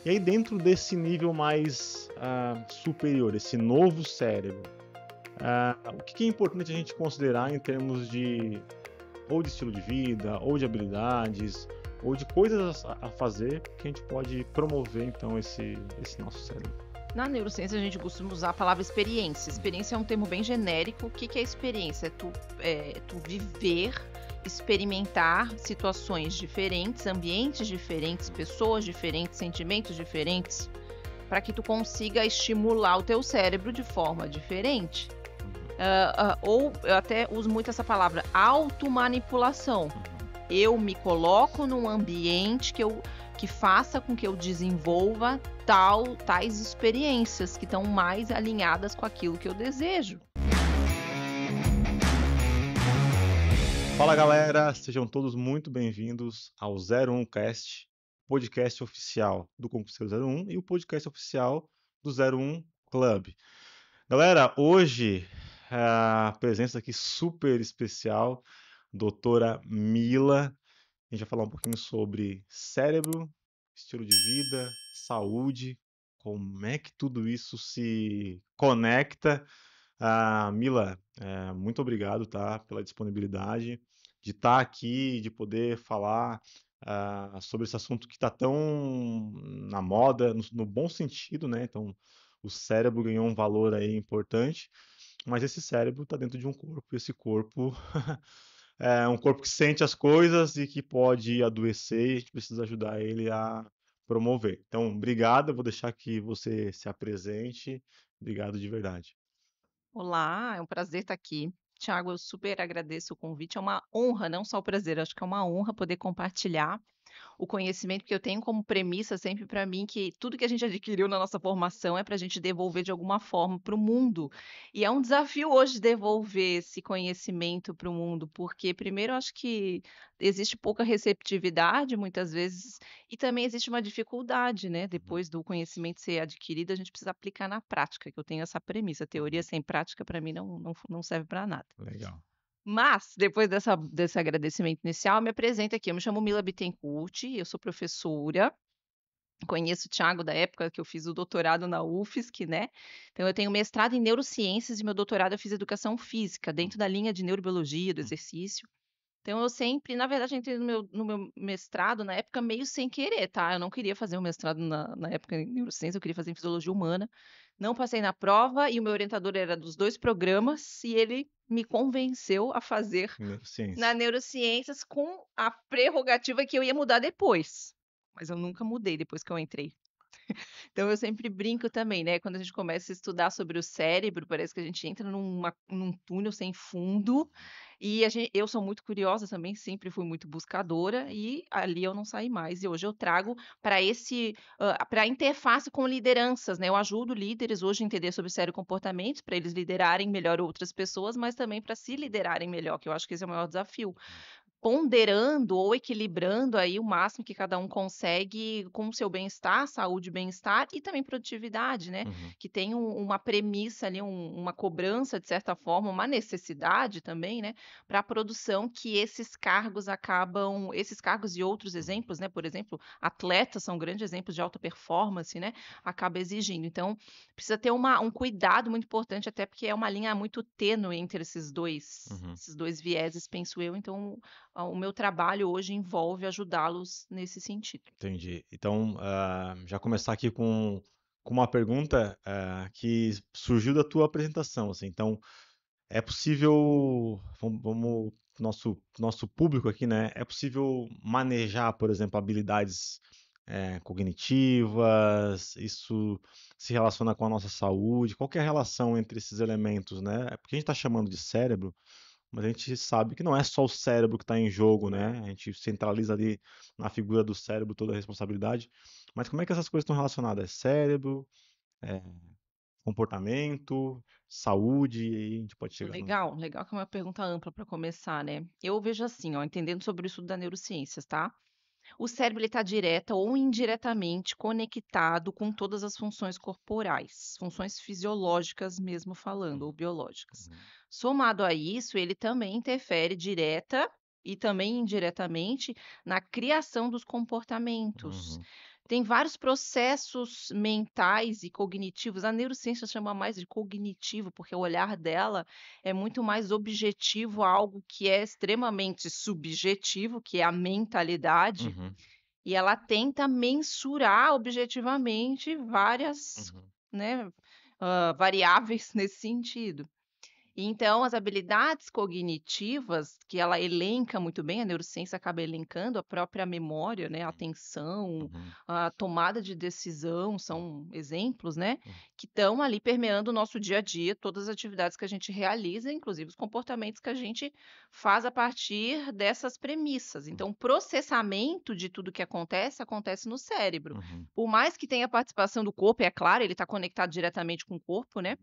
E aí dentro desse nível mais superior, esse novo cérebro, o que é importante a gente considerar em termos de ou de estilo de vida, ou de habilidades, ou de coisas a fazer que a gente pode promover então esse nosso cérebro? Na neurociência, a gente costuma usar a palavra experiência. Experiência é um termo bem genérico. O que é experiência? É tu viver, experimentar situações diferentes, ambientes diferentes, pessoas diferentes, sentimentos diferentes, para que tu consiga estimular o teu cérebro de forma diferente. Ou eu até uso muito essa palavra, automanipulação. Eu me coloco num ambiente que faça com que eu desenvolva tais experiências que estão mais alinhadas com aquilo que eu desejo. Fala galera, sejam todos muito bem-vindos ao 01 Cast, podcast oficial do Concurseiro 01 e o podcast oficial do 01 Club. Galera, hoje a presença aqui super especial, doutora Mila. A gente vai falar um pouquinho sobre cérebro, estilo de vida, saúde, como é que tudo isso se conecta. Mila, muito obrigado, tá, pela disponibilidade de estar aqui, de poder falar sobre esse assunto que está tão na moda, no bom sentido, né? Então, o cérebro ganhou um valor aí importante, mas esse cérebro está dentro de um corpo, e esse corpo é um corpo que sente as coisas e que pode adoecer, e a gente precisa ajudar ele a promover. Então, obrigado, eu vou deixar que você se apresente. Obrigado de verdade. Olá, é um prazer estar aqui. Tiago, eu super agradeço o convite. É uma honra, não só o prazer, acho que é uma honra poder compartilhar o conhecimento que eu tenho como premissa sempre para mim que tudo que a gente adquiriu na nossa formação é para a gente devolver de alguma forma para o mundo. E é um desafio hoje devolver esse conhecimento para o mundo, porque primeiro eu acho que existe pouca receptividade muitas vezes e também existe uma dificuldade, né? Uhum, Depois do conhecimento ser adquirido, a gente precisa aplicar na prática, que eu tenho essa premissa. Teoria uhum. sem prática para mim não serve para nada. Legal. Mas, depois desse agradecimento inicial, eu me apresento aqui. Eu me chamo Mila Bittencourt, eu sou professora. Conheço o Thiago da época que eu fiz o doutorado na UFSC, né? Então, eu tenho mestrado em neurociências e meu doutorado eu fiz educação física, Hum, dentro da linha de neurobiologia, do hum, exercício. Então, eu sempre, na verdade, entrei no meu mestrado na época meio sem querer, tá? Eu não queria fazer um mestrado na época em neurociência, eu queria fazer em fisiologia humana. Não passei na prova e o meu orientador era dos dois programas e ele me convenceu a fazer na Neurociência. neurociências com a prerrogativa que eu ia mudar depois. Mas eu nunca mudei depois que eu entrei. Então eu sempre brinco também, né, quando a gente começa a estudar sobre o cérebro, parece que a gente entra num túnel sem fundo, e eu sou muito curiosa também, sempre fui muito buscadora, e ali eu não saí mais. E hoje eu trago para para a interface com lideranças, né, eu ajudo líderes hoje a entender sobre sério comportamentos, para eles liderarem melhor outras pessoas, mas também para se liderarem melhor, que eu acho que esse é o maior desafio ponderando ou equilibrando aí o máximo que cada um consegue com o seu bem-estar, saúde e bem-estar e também produtividade, né, Uhum, que tem uma premissa ali, uma cobrança de certa forma, uma necessidade também, né, para a produção que esses cargos e outros uhum. exemplos, né, por exemplo, atletas são grandes exemplos de alta performance, né, acaba exigindo. Então, precisa ter um cuidado muito importante, até porque é uma linha muito tênue entre Uhum. esses 2 vieses, penso eu, então o meu trabalho hoje envolve ajudá-los nesse sentido. Entendi. Então, já começar aqui com uma pergunta que surgiu da tua apresentação, assim. Então, é possível, nosso público aqui, né? É possível manejar, por exemplo, habilidades cognitivas? Isso se relaciona com a nossa saúde? Qual que é a relação entre esses elementos, né? É porque a gente está chamando de cérebro, mas a gente sabe que não é só o cérebro que está em jogo, né? A gente centraliza ali na figura do cérebro toda a responsabilidade. Mas como é que essas coisas estão relacionadas? Cérebro, é, comportamento, saúde, e aí a gente pode chegar no. Legal, legal que é uma pergunta ampla para começar, né. Eu vejo assim, ó, entendendo sobre o estudo da neurociências, tá. O cérebro ele está direta ou indiretamente conectado com todas as funções corporais, funções fisiológicas mesmo falando, ou biológicas. Uhum, Somado a isso, ele também interfere direta e também indiretamente na criação dos comportamentos. uhum, tem vários processos mentais e cognitivos. A neurociência chama mais de cognitivo, porque o olhar dela é muito mais objetivo a algo que é extremamente subjetivo, que é a mentalidade, Uhum, e ela tenta mensurar objetivamente várias, uhum, né, variáveis nesse sentido. Então, as habilidades cognitivas, que ela elenca muito bem, a neurociência acaba elencando a própria memória, né, a atenção, uhum, a tomada de decisão, são exemplos, né, uhum, que estão ali permeando o nosso dia a dia, todas as atividades que a gente realiza, inclusive os comportamentos que a gente faz a partir dessas premissas. Então, o processamento de tudo que acontece, acontece no cérebro. uhum, Por mais que tenha participação do corpo, e é claro, ele está conectado diretamente com o corpo, né?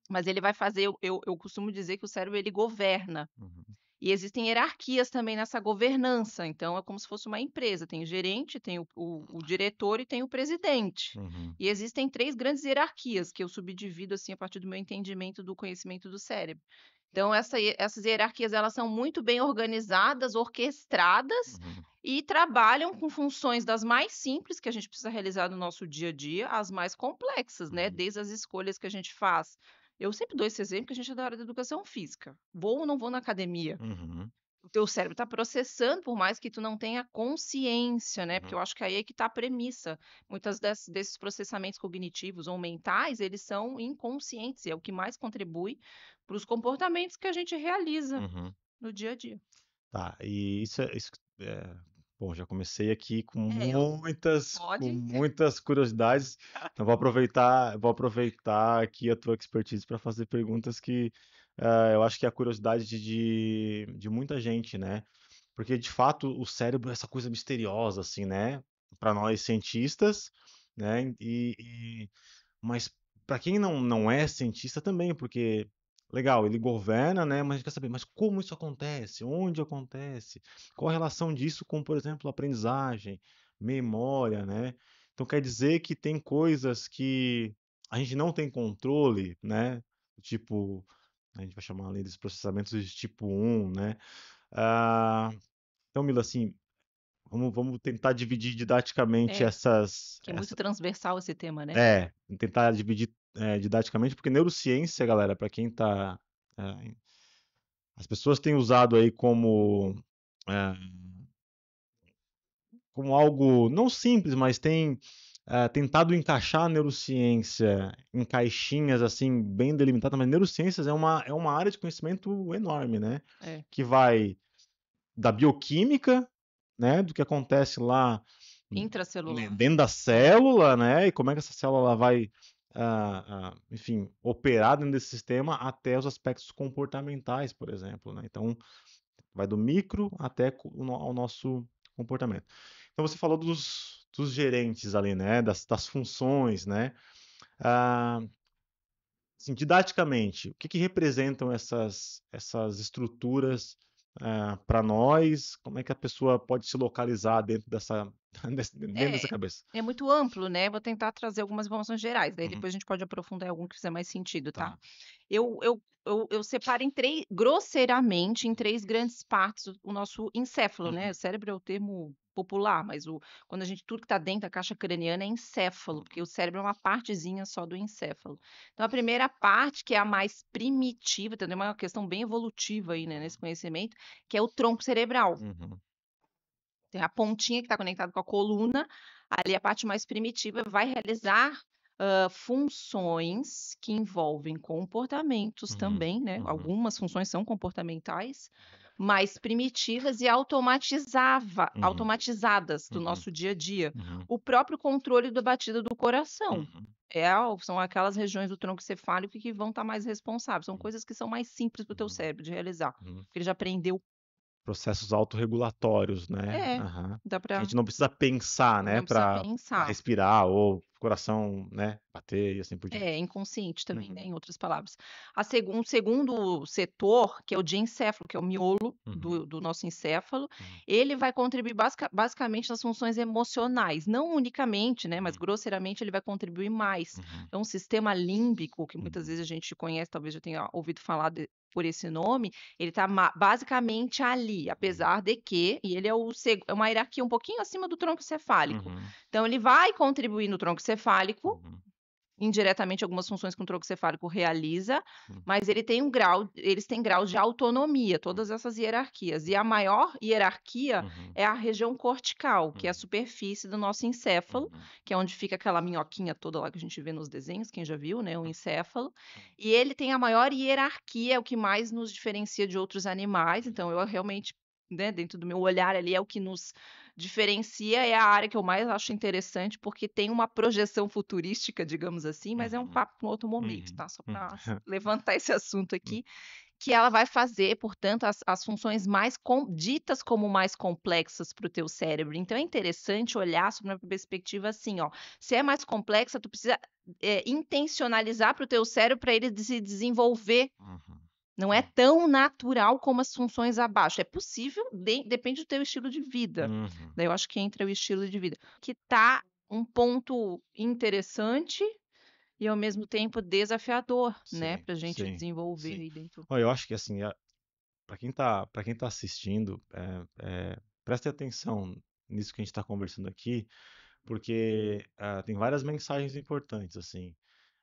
Mas ele vai fazer eu costumo dizer que o cérebro ele governa, uhum, e existem hierarquias também nessa governança, então é como se fosse uma empresa, tem o gerente, tem o diretor e tem o presidente. uhum, E existem 3 grandes hierarquias que eu subdivido, assim, a partir do meu entendimento do conhecimento do cérebro. Então essas hierarquias elas são muito bem organizadas, orquestradas uhum, e trabalham com funções das mais simples que a gente precisa realizar no nosso dia a dia, às mais complexas, né, uhum, desde as escolhas que a gente faz. Eu sempre dou esse exemplo que a gente é da área da educação física. Vou ou não vou na academia? uhum, O teu cérebro está processando, por mais que tu não tenha consciência, né, porque uhum, eu acho que aí é que está a premissa. Muitas desses processamentos cognitivos ou mentais, eles são inconscientes e é o que mais contribui para os comportamentos que a gente realiza uhum. no dia a dia. Tá, e bom, já comecei aqui com Eu com pode. muitas curiosidades, então vou aproveitar aqui a tua expertise para fazer perguntas que eu acho que é a curiosidade de muita gente, né? Porque de fato o cérebro é essa coisa misteriosa, assim, né? Para nós cientistas, né? Mas para quem não é cientista também, porque legal, ele governa, né? Mas a gente quer saber, mas como isso acontece? Onde acontece? Qual a relação disso com, por exemplo, aprendizagem, memória, né? Então quer dizer que tem coisas que a gente não tem controle, né? Tipo, a gente vai chamar ali dos processamentos de tipo um, né? Ah, então, Mila, assim, vamos tentar dividir didaticamente É, que é muito transversal esse tema, né. tentar dividir didaticamente, porque neurociência, galera, para quem tá. é, as pessoas têm usado aí é, como algo não simples, mas tem tentado encaixar a neurociência em caixinhas assim, bem delimitadas, mas neurociências é uma área de conhecimento enorme, né? É, Que vai da bioquímica, né? Do que acontece lá intracelular. dentro da É, célula, né? E como é que essa célula vai, enfim, operar dentro desse sistema até os aspectos comportamentais, por exemplo, né? Então, vai do micro até ao nosso comportamento. Então, você falou dos gerentes ali, né? Das funções, né? Ah, assim, didaticamente, o que, que representam essas estruturas para nós? Como é que a pessoa pode se localizar dentro dentro dessa é, cabeça? é muito amplo, né, vou tentar trazer algumas informações gerais, daí Uhum, depois a gente pode aprofundar em algum que fizer mais sentido, tá. tá. Eu separo em 3 grosseiramente, em 3 grandes partes o nosso encéfalo, né, Uhum, o cérebro é o termo popular, mas quando a gente tudo que está dentro da caixa craniana é encéfalo, porque o cérebro é uma partezinha só do encéfalo. Então a primeira parte, que é a mais primitiva, entendeu, é uma questão bem evolutiva aí, né, nesse conhecimento, que é o tronco cerebral. uhum, Tem a pontinha que está conectada com a coluna, ali a parte mais primitiva vai realizar, funções que envolvem comportamentos uhum, também, né, uhum, algumas funções são comportamentais, mais primitivas e uhum, automatizadas do uhum, nosso dia a dia. uhum, O próprio controle da batida do coração, uhum, são aquelas regiões do tronco cefálico que vão estar mais responsáveis, são uhum, coisas que são mais simples para o teu uhum, cérebro de realizar, uhum. porque ele já aprendeu. Processos autorregulatórios, né? É, Aham. dá Que a para gente não precisa pensar, né, não precisa para pensar. respirar ou o coração, né, bater e assim por É, diante. inconsciente também, né, Uhum, em outras palavras. Um segundo setor, que é o diencéfalo, que é o miolo uhum, do nosso encéfalo, uhum, ele vai contribuir basicamente nas funções emocionais, não unicamente, né, mas uhum, grosseiramente ele vai contribuir mais. uhum, Então o sistema límbico, que muitas uhum, vezes a gente conhece, talvez já tenha ouvido falar por esse nome, ele está basicamente ali, apesar de que, e ele é uma hierarquia um pouquinho acima do tronco cefálico. Uhum. Então, ele vai contribuir no tronco cefálico, Uhum. indiretamente algumas funções que o tronco cefálico realiza, Uhum. mas eles têm grau de autonomia, todas essas hierarquias. E a maior hierarquia Uhum. é a região cortical, que é a Uhum. superfície do nosso encéfalo, Uhum. que é onde fica aquela minhoquinha toda lá que a gente vê nos desenhos, quem já viu, né, o Uhum. encéfalo. E ele tem a maior hierarquia, é o que mais nos diferencia de outros animais. Então, eu realmente, né, dentro do meu olhar ali, é o que nos diferencia, é a área que eu mais acho interessante, porque tem uma projeção futurística, digamos assim, mas é um Uhum. papo para um outro momento, Uhum. tá? Só Uhum. para levantar esse assunto Uhum. aqui, que ela vai fazer, portanto, as funções mais ditas como mais complexas para o teu cérebro. Então, é interessante olhar sobre uma perspectiva assim, ó, se é mais complexa, tu precisa intencionalizar para o teu cérebro para ele se desenvolver. Uhum. Não é tão natural como as funções abaixo. É possível, depende do teu estilo de vida. Uhum. Daí eu acho que entra o estilo de vida, que tá um ponto interessante e ao mesmo tempo desafiador, né, Sim, pra gente sim, desenvolver sim. aí dentro. Olha, eu acho que assim, para quem tá assistindo, preste atenção nisso que a gente está conversando aqui, porque tem várias mensagens importantes, assim.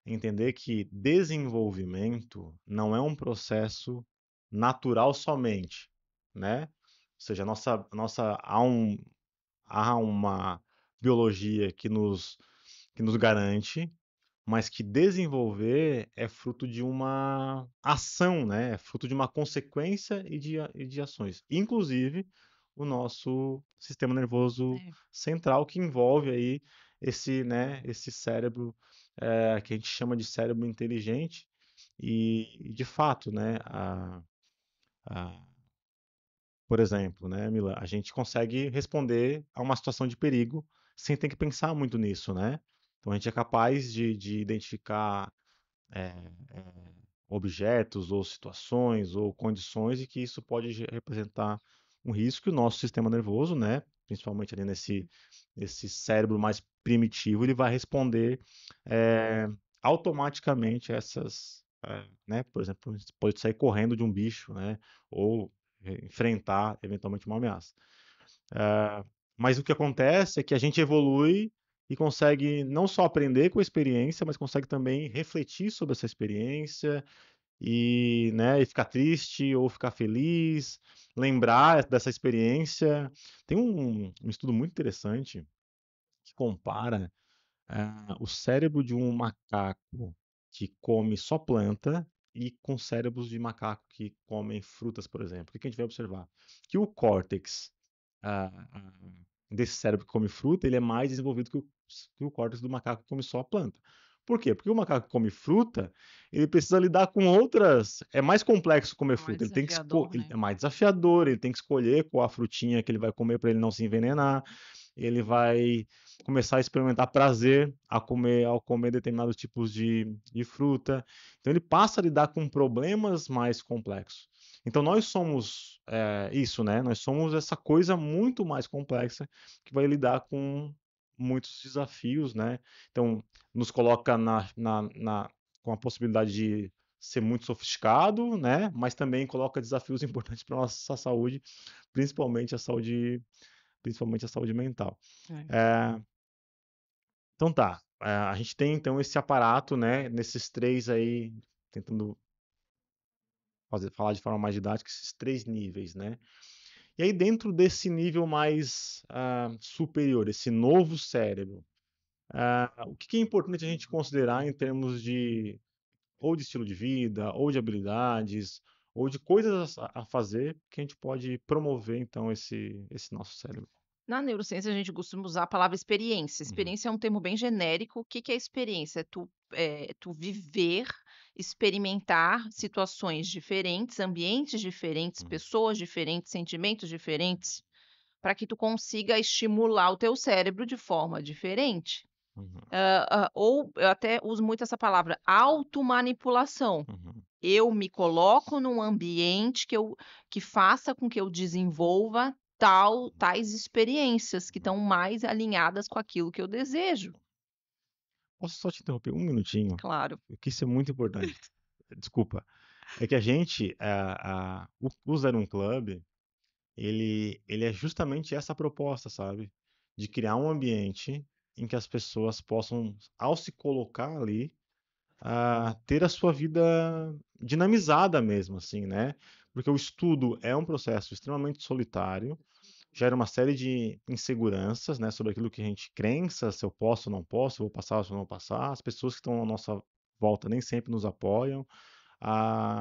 Entender que desenvolvimento não é um processo natural somente, né? Ou seja, há uma biologia que nos garante, mas que desenvolver é fruto de uma ação, né? É fruto de uma consequência e de ações. Inclusive, o nosso sistema nervoso É. central, que envolve aí esse cérebro que a gente chama de cérebro inteligente. E de fato, né? A- por exemplo, né, Mila, a gente consegue responder a uma situação de perigo sem ter que pensar muito nisso, né? Então a gente é capaz de identificar é, é, objetos ou situações ou condições e que isso pode representar um risco. E o nosso sistema nervoso, né, principalmente ali nesse cérebro mais primitivo, ele vai responder é, automaticamente né, por exemplo, a gente pode sair correndo de um bicho, né, ou enfrentar eventualmente uma ameaça. Mas o que acontece é que a gente evolui e consegue não só aprender com a experiência, mas consegue também refletir sobre essa experiência né, e ficar triste ou ficar feliz, lembrar dessa experiência. Tem um estudo muito interessante que compara o cérebro de um macaco que come só planta e com cérebros de macaco que comem frutas, por exemplo. O que a gente vai observar? Que o córtex ah, ah, desse cérebro que come fruta, ele é mais desenvolvido que o córtex do macaco que come só a planta. Por quê? Porque o macaco que come fruta, ele precisa lidar com outras. É mais complexo comer É mais fruta. Ele tem que desafiador, ele né? é mais desafiador. Ele tem que escolher qual a frutinha que ele vai comer para ele não se envenenar. Ele vai começar a experimentar prazer ao comer determinados tipos de fruta. Então ele passa a lidar com problemas mais complexos. Então nós somos isso, né? Nós somos essa coisa muito mais complexa que vai lidar com muitos desafios, né? Então nos coloca com a possibilidade de ser muito sofisticado, né? Mas também coloca desafios importantes para nossa saúde, principalmente a saúde, principalmente a saúde mental. É. É, então tá, a gente tem então esse aparato, né? Nesses três aí, tentando falar de forma mais didática, esses três níveis, né? E aí, dentro desse nível mais superior, esse novo cérebro, o que é importante a gente considerar em termos ou de estilo de vida, ou de habilidades, ou de coisas a fazer que a gente pode promover, então, esse nosso cérebro? Na neurociência, a gente costuma usar a palavra experiência. Uhum. Experiência é um termo bem genérico. O que que é experiência? É tu viver, experimentar situações diferentes, ambientes diferentes, Uhum. pessoas diferentes, sentimentos diferentes, para que tu consiga estimular o teu cérebro de forma diferente. Uhum. Ou eu até uso muito essa palavra, automanipulação. Uhum. Eu me coloco num ambiente que faça com que eu desenvolva tais experiências que Uhum. estão mais alinhadas com aquilo que eu desejo. Posso só te interromper um minutinho? Claro. Porque isso é muito importante. Desculpa. É que a gente, o 01 Club, ele é justamente essa proposta, sabe? De criar um ambiente em que as pessoas possam, ao se colocar ali, ter a sua vida dinamizada mesmo, assim, né? Porque o estudo é um processo extremamente solitário, gera uma série de inseguranças, né, sobre aquilo que a gente crença, se eu posso ou não posso, se eu vou passar ou se eu não passar. As pessoas que estão à nossa volta nem sempre nos apoiam.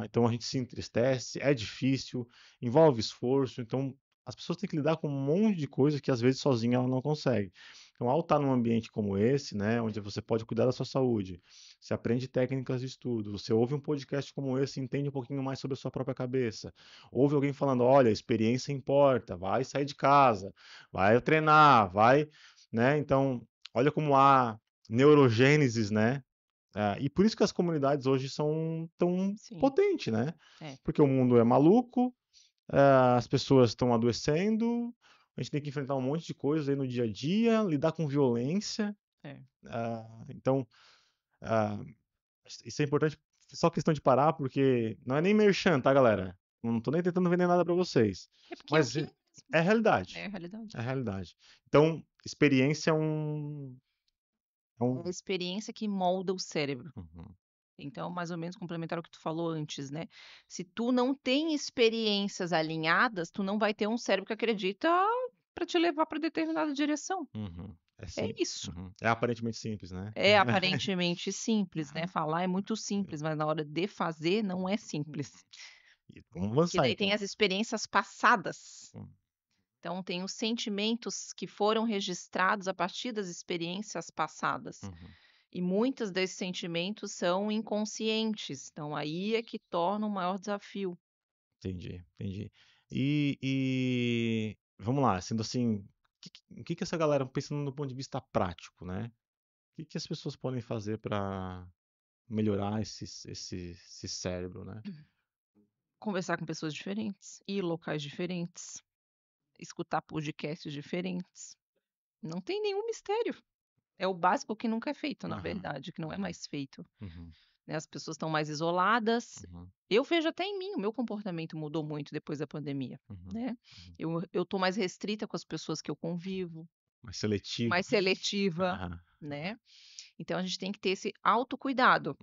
Então a gente se entristece, é difícil, envolve esforço, então as pessoas têm que lidar com um monte de coisa que às vezes sozinha ela não consegue. Então, ao estar num ambiente como esse, né, onde você pode cuidar da sua saúde, você aprende técnicas de estudo, você ouve um podcast como esse e entende um pouquinho mais sobre a sua própria cabeça. Ouve alguém falando, olha, experiência importa, vai sair de casa, vai treinar, vai, né? Então, olha como há neurogênesis, né? E por isso que as comunidades hoje são tão Sim, potentes, né? é, Porque o mundo é maluco, as pessoas estão adoecendo, a gente tem que enfrentar um monte de coisas aí no dia a dia, lidar com violência. é. Então, ah, isso é importante, só questão de parar, porque não é nem merchan, tá, galera? Não tô nem tentando vender nada para vocês. É porque é o Mas que é é a mesmo. É realidade. a realidade. É a realidade. Então, experiência é É a um... experiência que molda o cérebro. Uhum, Então, mais ou menos complementar o que tu falou antes, né? Se tu não tem experiências alinhadas, tu não vai ter um cérebro que acredita para te levar para determinada direção. uhum. É É sim. isso. Uhum. É aparentemente simples, né? É aparentemente simples, né? Falar é muito simples, mas na hora de fazer não é simples. Vamos Que avançar daí tem então. as experiências passadas. Hum, Então, tem os sentimentos que foram registrados a partir das experiências passadas. uhum. E muitos desses sentimentos são inconscientes. Então, aí é que torna um maior desafio. Entendi, entendi. Vamos lá, sendo assim, o que que essa galera, pensando do ponto de vista prático, né? O que que as pessoas podem fazer para melhorar esse cérebro, né? Conversar com pessoas diferentes, ir em locais diferentes, escutar podcasts diferentes. Não tem nenhum mistério. É o básico que nunca é feito, na Aham, verdade, que não é aham, mais feito. uhum, Né? As pessoas estão mais isoladas. uhum, Eu vejo até em mim, o meu comportamento mudou muito depois da pandemia. uhum, Né? uhum. Eu tô mais restrita com as pessoas que eu convivo, Mais seletivo. mais seletiva, Aham, né? Então a gente tem que ter esse autocuidado.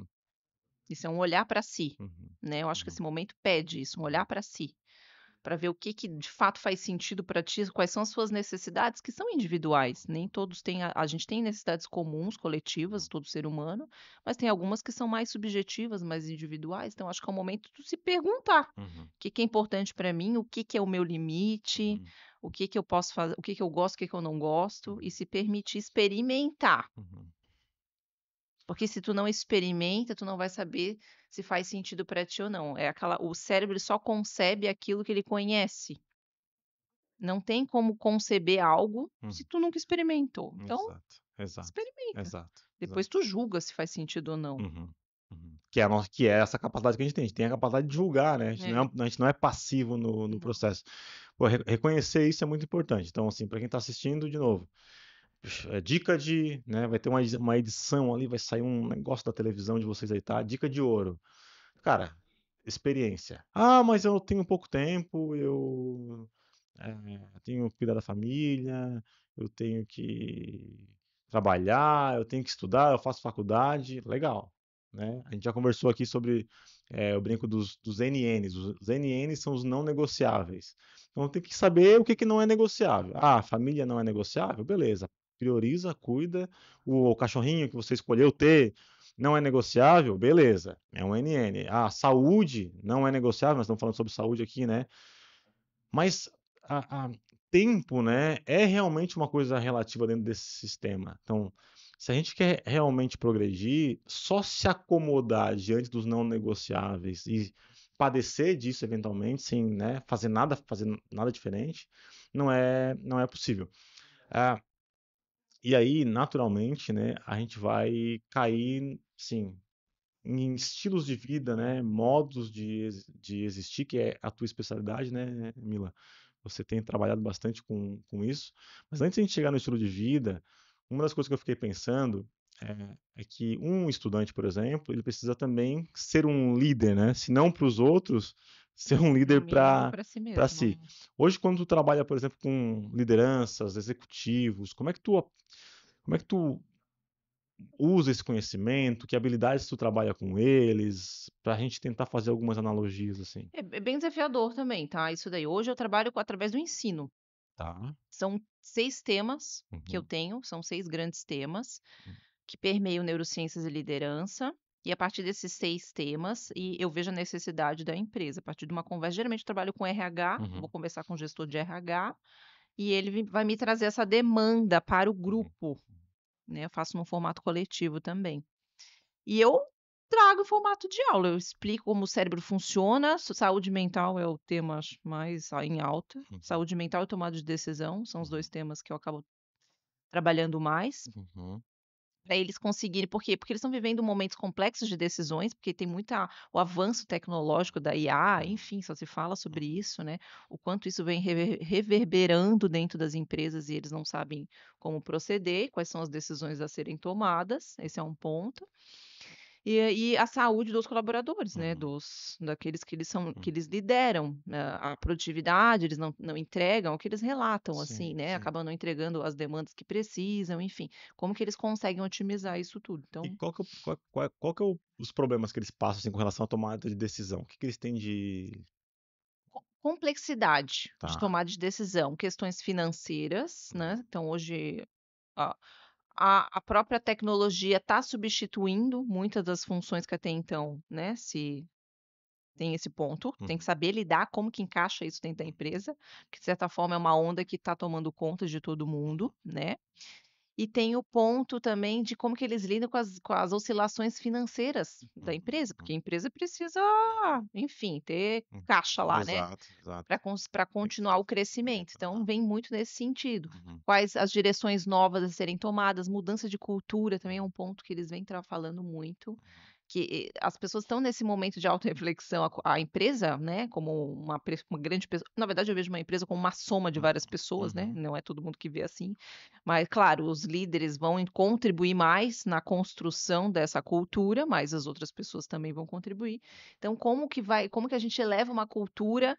Isso é um olhar para si, uhum, né? Eu acho que uhum, esse momento pede isso, um olhar para si, para ver o que que de fato faz sentido para ti, quais são as suas necessidades que são individuais. Nem todos têm, a gente tem necessidades comuns, coletivas, uhum, todo ser humano, mas tem algumas que são mais subjetivas, mais individuais. Então acho que é o momento de tu se perguntar uhum, o que que é importante para mim, o que que é o meu limite, uhum, o que que eu posso fazer, o que que eu gosto, o que que eu não gosto, uhum, e se permitir experimentar. uhum, Porque se tu não experimenta, tu não vai saber se faz sentido para ti ou não. É aquela, o cérebro ele só concebe aquilo que ele conhece. Não tem como conceber algo uhum. se tu nunca experimentou. Então, Exato, exato, experimenta. exato, Depois exato. tu julga se faz sentido ou não. Uhum, uhum. Que é essa capacidade que a gente tem. A gente tem a capacidade de julgar, né? É, A gente não é passivo no não. processo. Pô, reconhecer isso é muito importante. Então, assim, para quem está assistindo, de novo, dica de, né? Vai ter uma edição ali, vai sair um negócio da televisão de vocês aí, tá? Dica de ouro. Cara, experiência. Ah, mas eu tenho pouco tempo, eu tenho que cuidar da família, eu tenho que trabalhar, eu tenho que estudar, eu faço faculdade, legal, né? A gente já conversou aqui sobre o brinco dos NNs. Os NNs são os não negociáveis. Então tem que saber o que que não é negociável. Ah, a família não é negociável? Beleza. Prioriza, cuida. O cachorrinho que você escolheu ter não é negociável? Beleza. É um NN. Ah, saúde não é negociável. Nós estamos falando sobre saúde aqui, né? Mas a tempo, né, é realmente uma coisa relativa dentro desse sistema. Então, se a gente quer realmente progredir, só se acomodar diante dos não negociáveis e padecer disso eventualmente, sem, né, fazer nada diferente, não é possível. Ah, e aí, naturalmente, né, a gente vai cair, sim, em estilos de vida, né, modos de existir, que é a tua especialidade, né, Mila? Você tem trabalhado bastante com isso. Mas antes de a gente chegar no estilo de vida, uma das coisas que eu fiquei pensando é que um estudante, por exemplo, ele precisa também ser um líder, né? Se não para os outros, ser um No líder mínimo para para si para mesmo. si. Hoje, quando tu trabalha, por exemplo, com lideranças, executivos, como é que tu usa esse conhecimento? Que habilidades tu trabalha com eles? Para a gente tentar fazer algumas analogias assim. É bem desafiador também, tá, isso daí. Hoje eu trabalho através do ensino. Tá. São 6 temas que eu Uhum. tenho, são 6 grandes temas, que permeiam neurociências e liderança, e a partir desses 6 temas, eu vejo a necessidade da empresa, a partir de uma conversa geralmente eu trabalho com RH, eu vou Uhum. conversar com o gestor de RH, e ele vai me trazer essa demanda para o Uhum. grupo, né, eu faço num formato coletivo também. E eu trago em formato de aula, eu explico como o cérebro funciona, saúde mental é o tema acho mais em alta, Uhum. saúde mental e tomada de decisão, são os Uhum. 2 temas que eu acabo trabalhando mais, Uhum. para eles conseguirem por quê? Porque eles estão vivendo momentos complexos de decisões, porque tem muita o avanço tecnológico da IA, Uhum. enfim, só se fala sobre Uhum. isso, né, o quanto isso vem reverberando dentro das empresas e eles não sabem como proceder, quais são as decisões a serem tomadas, esse é um ponto. E a saúde dos colaboradores, né, Uhum. daqueles que eles são que Uhum. eles lideram, né, a produtividade, eles não entregam o que eles relatam, assim, Sim, né, sim. acabam não entregando as demandas que precisam, enfim, como que eles conseguem otimizar isso tudo. E Então, qual que é os problemas que eles passam, assim, com relação à tomada de decisão? O que que eles têm de complexidade de tá. tomada de decisão, questões financeiras, Uhum. né, então hoje a a própria tecnologia está substituindo muitas das funções que até então, né, se tem esse ponto, tem que Uhum. saber lidar, como que encaixa isso dentro da empresa, que de certa forma é uma onda que está tomando conta de todo mundo, né. E tem o ponto também de como que eles lidam com as oscilações financeiras da Uhum. empresa, porque Uhum. a empresa precisa, Uhum. enfim, ter Uhum. caixa lá, né, Exato, exato. para Tem que continuar ter o crescimento. Então aham. vem muito nesse sentido. Uhum. Quais as direções novas a serem tomadas, mudança de cultura também é Uhum. um ponto que eles vêm falando muito, Uhum. que as pessoas estão nesse momento de autorreflexão, a empresa, né, como uma grande pessoa na verdade eu vejo uma empresa como uma soma de Uhum. várias pessoas, né, Uhum. não é todo mundo que vê assim, mas claro, os líderes vão contribuir mais na construção dessa cultura, mas as outras pessoas também vão contribuir. Então como que a gente eleva uma cultura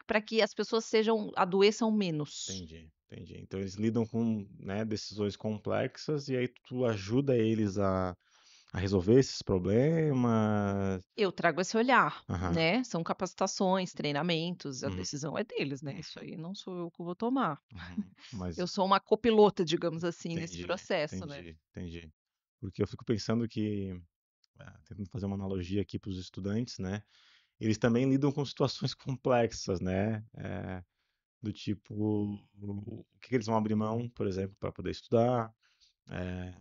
para que as pessoas adoeçam menos. Entendi, entendi. Então eles lidam com, né, decisões complexas e aí tu ajuda eles a resolver esses problemas. Eu trago esse olhar, Aham. né, são capacitações, treinamentos, a Uhum. decisão é deles, né, isso Uhum. aí não sou eu que vou tomar. Uhum. Mas Eu sou uma copilota, digamos assim, nesse entendi, processo, né. entendi, entendi. Porque eu fico pensando que, tentando fazer uma analogia aqui para os estudantes, né, eles também lidam com situações complexas, né, do tipo, o que que eles vão abrir mão, por exemplo, para poder estudar, eh,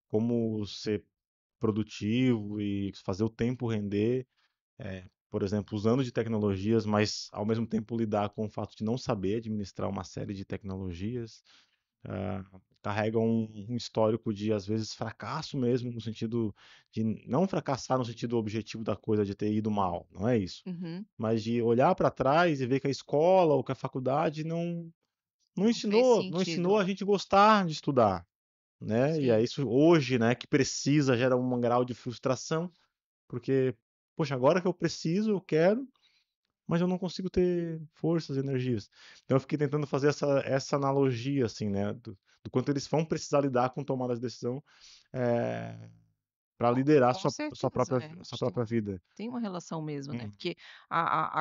como ser produtivo e fazer o tempo render, por exemplo, usando de tecnologias, mas ao mesmo tempo lidar com o fato de não saber administrar uma série de tecnologias. ah, Carregam um histórico de, às vezes, fracasso mesmo, no sentido de não fracassar no sentido objetivo da coisa de ter ido mal, não é isso. Uhum. Mas de olhar para trás e ver que a escola ou que a faculdade não Não fez ensinou sentido. a gente gostar de estudar, né? E é Sim. isso hoje, né, que precisa, gera um grau de frustração, porque, poxa, agora que eu preciso, eu quero, mas eu não consigo ter forças e energias. Então eu fiquei tentando fazer essa analogia, assim, né, do quanto eles vão precisar lidar com tomadas de decisão, para liderar Com certeza, sua acho que própria vida. tem uma relação mesmo, né, Uhum. porque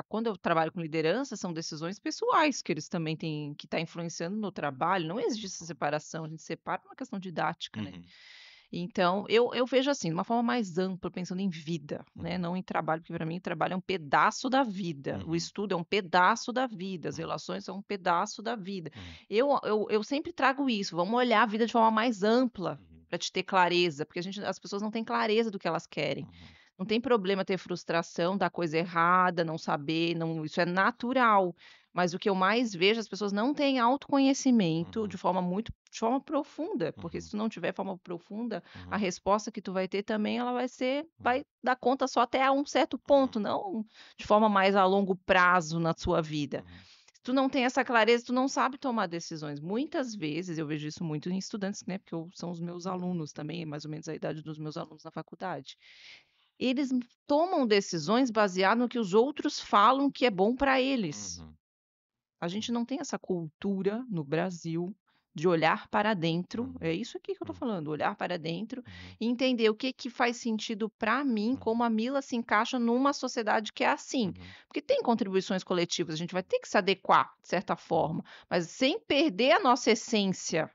quando eu trabalho com liderança, são decisões pessoais que eles também têm que estar influenciando no trabalho, não existe essa separação, a gente separa por uma questão didática, né. Uhum. Então, eu vejo assim, de uma forma mais ampla, pensando em vida, né, Uhum. não em trabalho, porque para mim o trabalho é um pedaço da vida, o Uhum. estudo é um pedaço da vida, as Uhum. relações são um pedaço da vida. Uhum. Eu sempre trago isso, vamos olhar a vida de forma mais ampla, Uhum. para te ter clareza, porque as pessoas não têm clareza do que elas querem. Uhum. Não tem problema ter frustração, dar coisa errada, não saber, não, isso é natural. Mas o que eu mais vejo, as pessoas não têm autoconhecimento Uhum. de forma profunda, porque se Uhum. tu não tiver forma profunda, a Uhum. resposta que tu vai ter também, ela Uhum. vai dar conta só até a um certo Uhum. ponto, não de forma mais a longo prazo na sua vida. Uhum. Tu não tem essa clareza, tu não sabe tomar decisões. Muitas vezes, eu vejo isso muito em estudantes, né, porque são os meus alunos também, mais ou menos a idade dos meus alunos na faculdade. Eles tomam decisões baseado no que os outros falam que é bom para eles. Uhum. A gente não tem essa cultura no Brasil de olhar para dentro, Uhum. é isso aqui que eu tô Uhum. falando, olhar para dentro Uhum. e entender o que que faz sentido para mim, Uhum. como a Mila se encaixa numa sociedade que é assim. Uhum. Porque tem contribuições coletivas, a gente vai ter que se adequar de certa Uhum. forma, mas sem perder a nossa essência.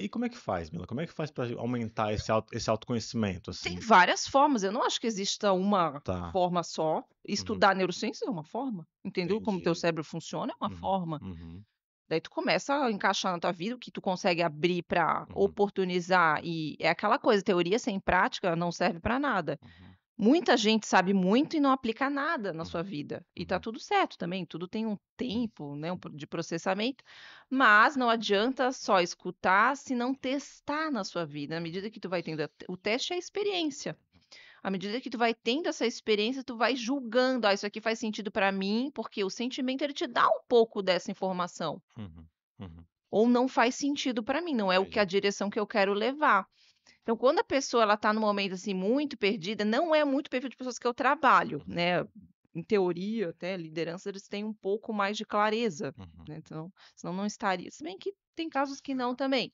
E como é que faz, Mila? Como é que faz para aumentar esse autoconhecimento, Tem assim? várias formas, eu não acho que exista uma Tá. forma só. Uhum. Estudar neurociência é uma forma, entendeu como o teu Entendi. cérebro funciona é uma Uhum. forma. Uhum. Daí tu começa a encaixar na tua vida o que tu consegue abrir para Uhum. oportunizar e é aquela coisa, teoria sem prática não serve para nada. Uhum. Muita gente sabe muito e não aplica nada na sua Uhum. vida. E tá Uhum. tudo certo também, tudo tem um Uhum. tempo, né, de processamento, mas não adianta só escutar se não testar na sua vida. À medida que tu vai tendo o teste é a experiência. À medida que tu vai tendo essa experiência, tu vai julgando, isso aqui faz sentido para mim, porque o sentimento ele te dá um pouco dessa informação. Uhum. Uhum. Ou não faz sentido para mim, não é o que a Entendi. direção que eu quero levar. Então, quando a pessoa ela tá num momento, assim, muito perdida, não é muito perfil de pessoas que eu trabalho, Uhum. né, em teoria, até liderança, eles têm um pouco mais de clareza, Uhum. né, então, senão não estaria se bem que tem casos que não também.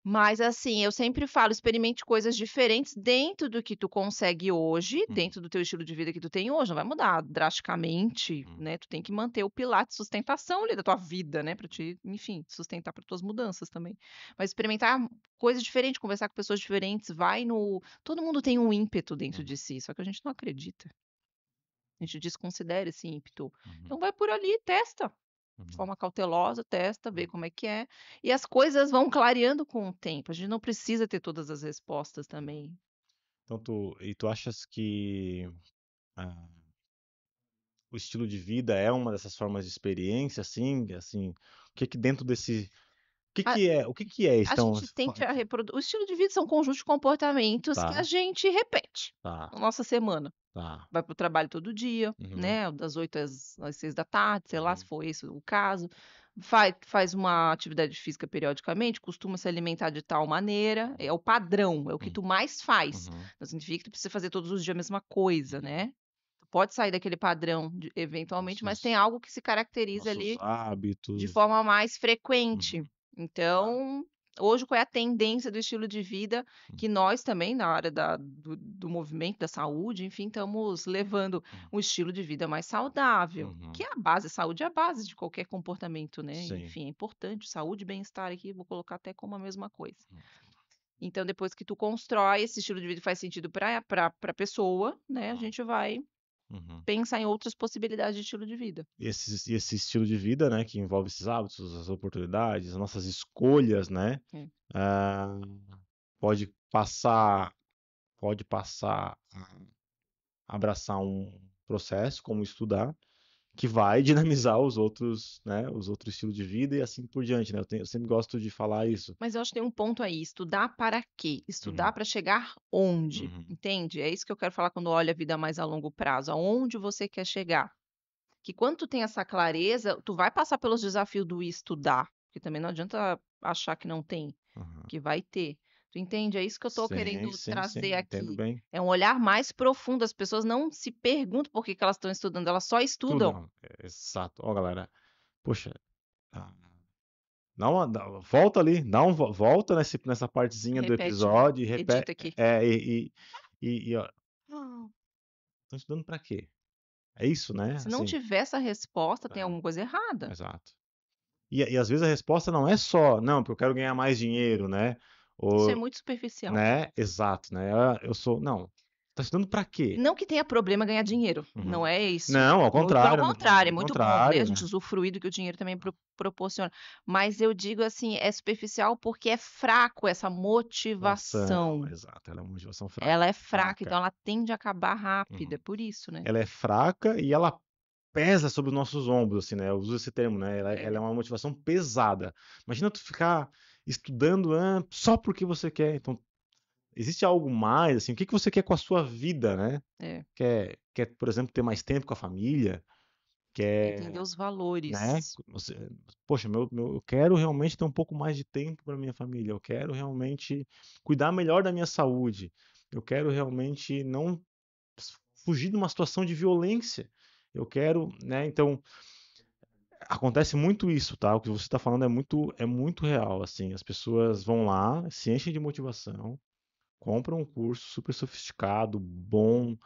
Mas, assim, eu sempre falo: experimente coisas diferentes dentro do que tu consegue hoje, Uhum. dentro do teu estilo de vida que tu tem hoje, não vai mudar drasticamente, Uhum. né, tu tem que manter o pilar de sustentação ali da tua vida, né, pra te, enfim, sustentar para tuas mudanças também. Mas experimentar coisas diferentes, conversar com pessoas diferentes, vai no todo mundo tem um ímpeto dentro Uhum. de si, só que a gente não acredita, a gente desconsidera esse ímpeto. Uhum. Então vai por ali, testa de Uhum. forma cautelosa, testa, vê Uhum. como é que é, e as coisas vão clareando com o tempo, a gente não precisa ter todas as respostas também. Então, tu achas que ah, o estilo de vida é uma dessas formas de experiência, assim, o que que dentro desse, A o que que é, a então, gente tende a o estilo de vida são um conjunto de comportamentos que a tá, gente repete tá, na nossa semana. tá, Vai para o trabalho todo dia, uhum, né, das 8 às 6 da tarde, sei lá, se uhum, for esse o caso. Faz uma atividade física periodicamente, costuma se alimentar de tal maneira, é o padrão, é o que uhum, tu mais faz. uhum, Não significa que tu precisa fazer todos os dias a mesma coisa, uhum. né. Tu pode sair daquele padrão eventualmente, mas tem Nossos, algo que se caracteriza nossos ali de hábitos, forma mais frequente. uhum, tá, Então, hoje qual é a tendência do estilo de vida uhum, que nós também, na área do movimento, da saúde, enfim, estamos levando um estilo de vida mais saudável, que uhum, é a base, a saúde é a base de qualquer comportamento, né, sim, enfim, é importante, saúde e bem-estar aqui, vou colocar até como a mesma coisa. uhum, Então, depois que tu constrói esse estilo de vida que faz sentido para pessoa, né, a tá, gente vai uhum. pensar em outras possibilidades de estilo de vida. E esse estilo de vida, né, que envolve esses hábitos, as oportunidades, as nossas escolhas, né, É. ah, pode passar, pode passar a abraçar um processo, como estudar, que vai dinamizar os outros, né, os outros estilos de vida e assim por diante, né? Eu sempre gosto de falar isso. Mas eu acho que tem um ponto aí, estudar para quê? Estudar Uhum, para chegar onde? uhum, Entende? É isso que eu quero falar quando olho a vida mais a longo prazo, aonde você quer chegar. Que quando tu tem essa clareza, tu vai passar pelos desafios do estudar, porque também não adianta achar que não tem, uhum. que vai ter. Tu entende? É isso que eu estou Sim, querendo sim, sim, trazer entendo aqui. bem. É um olhar mais profundo. As pessoas não se perguntam por que que elas estão estudando, elas só estudam. Estudam, exato. Ó, galera, poxa, ah, volta ali, volta nessa partezinha do Repete aí, episódio e repete, edita aqui. ó, estão estudando pra quê? É isso, né? Se não Assim, tiver essa resposta, tem é, alguma coisa errada. exato. E às vezes a resposta não é só, não, porque eu quero ganhar mais dinheiro, né? Isso é Ou, muito superficial. né? Exato, né? Eu sou, não. Tá estudando pra quê? Não que tenha problema ganhar dinheiro, Uhum. não é isso. Não, ao Muito pelo contrário, contrário, é ao muito bom, né, a contrário, gente né? usufruir do que o dinheiro também proporciona. Mas eu digo assim, é superficial porque é fraco essa Motivação, motivação. exato. Ela é uma motivação Ela é fraca, então fraca. ela tende a acabar rápido, Uhum. é por isso, né. Ela é fraca e ela pesa sobre os nossos ombros, assim, né? Eu uso esse termo, né? Ela é É. uma motivação pesada. Imagina tu ficar estudando só porque você quer. Então, existe algo mais, assim, o que que você quer com a sua vida, né? É. Quer, por exemplo, ter mais tempo com a família? Entender quer, os né? valores. Poxa, eu quero realmente ter um pouco mais de tempo para minha família. Eu quero realmente cuidar melhor da minha saúde. Eu quero realmente não fugir de uma situação de violência. Eu quero, né? Então, acontece muito isso, tá? O que você está falando é muito real, assim. As pessoas vão lá, se enchem de motivação, compram um curso super sofisticado, bom,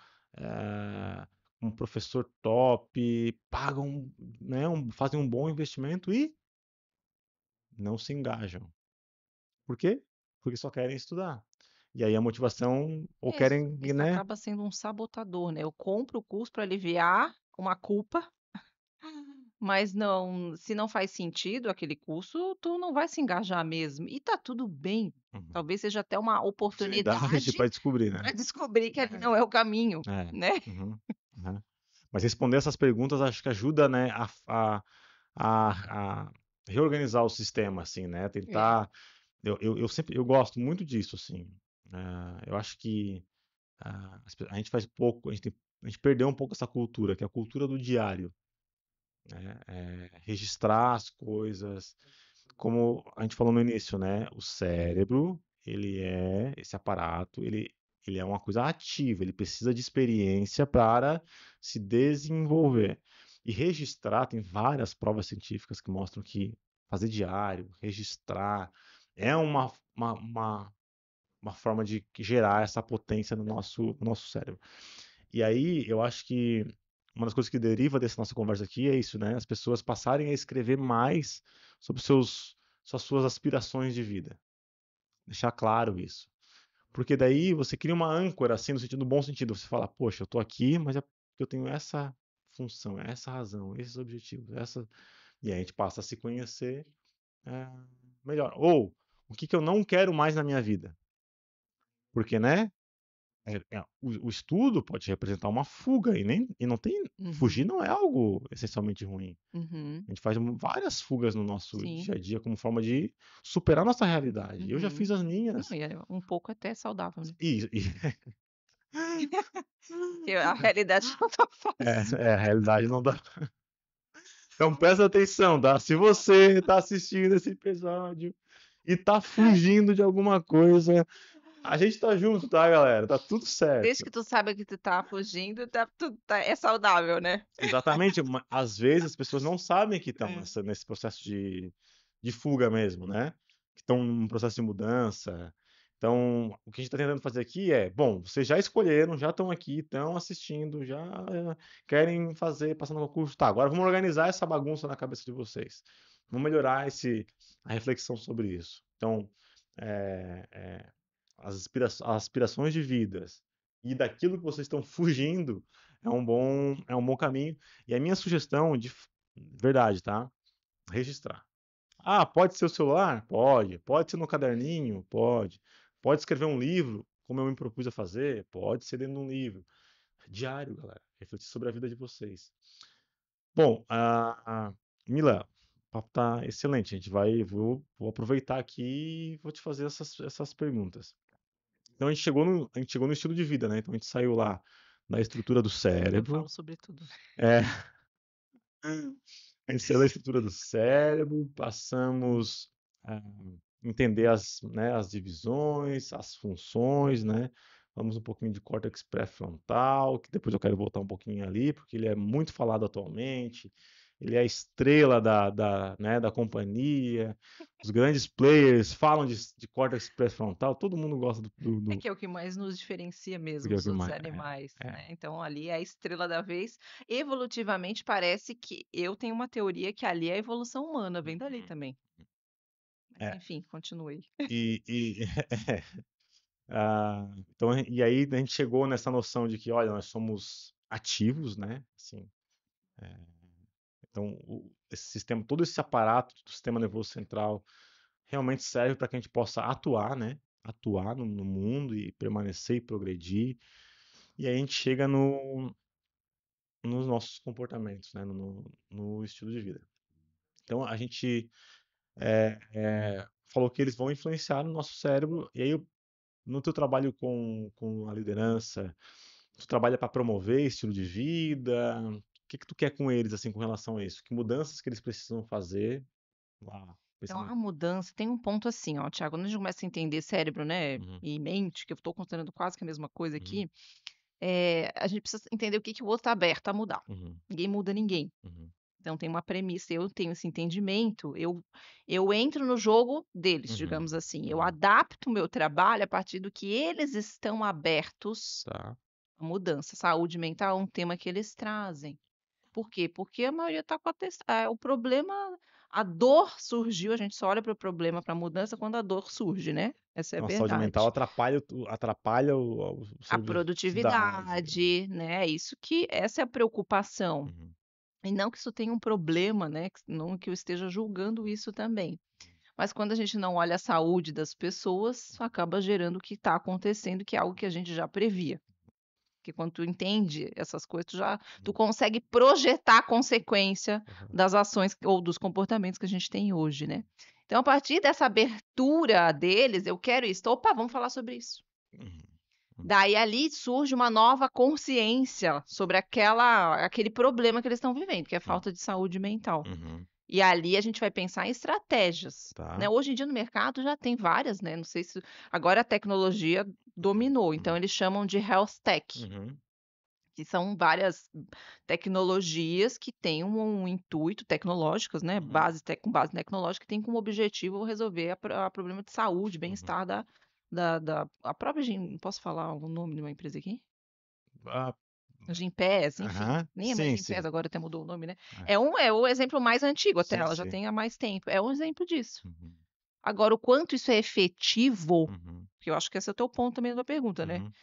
um professor top, pagam, né, fazem um bom investimento e não se engajam. Por quê? Porque só querem estudar. E aí a motivação, ou Isso, querem, isso né? acaba sendo um sabotador, né? Eu compro o curso para aliviar uma culpa, mas não, se não faz sentido aquele curso, tu não vai se engajar mesmo. E tá tudo bem. Uhum. Talvez seja até uma Oportunidade oportunidade para descobrir, né? para descobrir que ali não é o caminho, É. né? Uhum. Uhum. Mas responder essas perguntas acho que ajuda, né, a reorganizar o sistema, assim, né? É, Tentar. Eu sempre eu gosto muito disso, assim. Eu acho que a gente faz pouco, a gente perdeu um pouco essa cultura, que é a cultura do diário, né? Registrar as coisas, como a gente falou no início, né? O cérebro, ele é esse aparato, ele é uma coisa ativa, ele precisa de experiência para se desenvolver. E registrar, tem várias provas científicas que mostram que fazer diário, registrar, é uma forma de gerar essa potência no nosso cérebro. E aí, eu acho que uma das coisas que deriva dessa nossa conversa aqui é isso, né? As pessoas passarem a escrever mais sobre suas aspirações de vida. Deixar claro isso. Porque daí você cria uma âncora, assim, no sentido, no bom sentido. Você fala, poxa, eu tô aqui, mas é porque eu tenho essa função, essa razão, esses objetivos, essa. E aí a gente passa a se conhecer é, melhor. Ou, o que que eu não quero mais na minha vida? Porque, né? O estudo pode representar uma fuga e não tem uhum, fugir não é algo essencialmente ruim. uhum, A gente faz várias fugas no nosso sim, dia a dia como forma de superar nossa realidade. Eu já uhum. fiz as Não, minhas e é um pouco até saudável, né? e Porque a realidade não tá fácil. a realidade não dá. Então presta atenção, tá? Se você está assistindo esse episódio e tá fugindo de alguma coisa, a gente tá junto, tá, galera? Tá tudo Desde certo. que tu saiba que tu tá fugindo, tá tudo tá é saudável, né? Exatamente, às vezes as pessoas não sabem que estão É. nesse processo de fuga mesmo, né? Que estão num processo de mudança. Então, o que a gente está tentando fazer aqui é, bom, vocês já escolheram, já estão aqui, estão assistindo, já querem fazer, passar no concurso. Tá, agora vamos organizar essa bagunça na cabeça de vocês. Vamos melhorar a reflexão sobre isso. Então, é, é, as aspirações de vidas e daquilo que vocês estão fugindo é um bom caminho. E a minha sugestão de verdade, tá? Registrar. Ah, pode ser o celular? Pode. Pode ser no caderninho? Pode. Pode escrever um livro, como eu me propus a fazer? Pode ser dentro de um livro. Diário, galera. Refletir sobre a vida de vocês. Bom, Mila, o papo tá excelente. Vou aproveitar aqui e vou te fazer essas perguntas. Então a gente chegou no estilo de vida, né? Então a gente saiu lá da estrutura do Eu cérebro. falo sobre tudo, né. É, a gente saiu da estrutura do cérebro, passamos a entender né, as divisões, as funções, né? Vamos um pouquinho de córtex pré-frontal, que depois eu quero voltar um pouquinho ali, porque ele é muito falado atualmente. Ele é a estrela né, da companhia. Os grandes players falam de córtex pré-frontal. Todo mundo gosta É que é o que mais nos diferencia mesmo porque é o dos que outros mais. animais, É, né, então ali é a estrela da vez. Evolutivamente parece que eu tenho uma teoria que ali é a evolução humana, vem dali também. Mas é. enfim, continue. E, então, e aí a gente chegou nessa noção de que, olha, nós somos ativos, né? Assim, então, esse sistema, todo esse aparato do sistema nervoso central realmente serve para que a gente possa atuar, né? Atuar no mundo e permanecer e progredir. E aí a gente chega nos nossos comportamentos, né? No estilo de vida. Então, a gente falou que eles vão influenciar no nosso cérebro. E aí, no teu trabalho com a liderança, tu trabalha para promover estilo de vida? que tu quer com eles, assim, com relação a isso? Que mudanças que eles precisam fazer lá? Então, Pensando... a mudança tem um ponto assim, ó, Thiago, quando a gente começa a entender cérebro, né, Uhum, e mente, que eu estou considerando quase que a mesma coisa uhum, aqui, a gente precisa entender o que que o outro está aberto a mudar. uhum, Ninguém muda ninguém. uhum, Então tem uma premissa, eu tenho esse entendimento, eu entro no jogo deles, uhum, digamos assim, eu uhum. adapto o meu trabalho a partir do que eles estão abertos Tá. à mudança. Saúde mental é um tema que eles trazem. Por quê? Porque a maioria está com o problema, a dor surgiu, a gente só olha para o problema, para a mudança quando a dor surge, né, essa é a Então a saúde mental verdade. atrapalha o A sua produtividade. produtividade, né, essa é a preocupação. Uhum, E não que isso tenha um problema, né, não que eu esteja julgando isso também. Mas quando a gente não olha a saúde das pessoas, acaba gerando o que está acontecendo, que é algo que a gente já previa. Porque quando tu entende essas coisas, tu uhum, consegue projetar a consequência aham, das ações ou dos comportamentos que a gente tem hoje, né. Então a partir dessa abertura deles, eu quero isso, opa, vamos falar sobre isso. uhum, uhum, Daí ali surge uma nova consciência sobre aquele problema que eles estão vivendo, que é uhum, falta de saúde mental. uhum. E ali a gente vai pensar em estratégias, né. Tá. Hoje em dia no mercado já tem várias, né, não sei se agora a tecnologia dominou, então Uhum, eles chamam de health tech, uhum, que são várias tecnologias que têm um intuito tecnológicas, né, uhum, com base tecnológica, que tem como objetivo resolver a problema de saúde, uhum. bem-estar da a própria Gin posso falar o nome de uma empresa aqui? Ah, A Gympass, enfim, aham. nem é mais Sim, Gympass, sim. agora até mudou o nome, né. É. É o exemplo mais antigo até, Sim, ela já sim. tem há mais tempo, é um exemplo disso. Uhum, Agora o quanto isso é efetivo, uhum, que eu acho que esse é o teu ponto também da pergunta, né. uhum,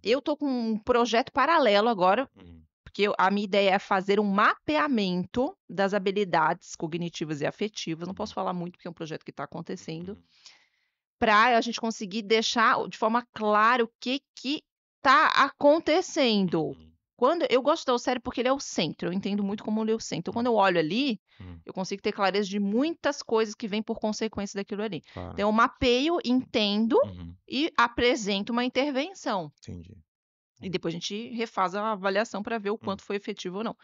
Eu tô com um projeto paralelo agora, uhum, porque a minha ideia é fazer um mapeamento das habilidades cognitivas e afetivas, não posso uhum, falar muito, porque é um projeto que está acontecendo, uhum, para a gente conseguir deixar de forma clara o que que está acontecendo. uhum, Quando eu gosto da série porque ele é o centro, eu entendo muito como ele é o centro. Então, quando uhum, eu olho ali, uhum. eu consigo ter clareza de muitas coisas que vêm por consequência daquilo ali. Claro. Então, eu mapeio, entendo Uhum, e apresento uma intervenção. entendi. E Uhum, depois a gente refaz a avaliação para ver o uhum, quanto foi efetivo ou não.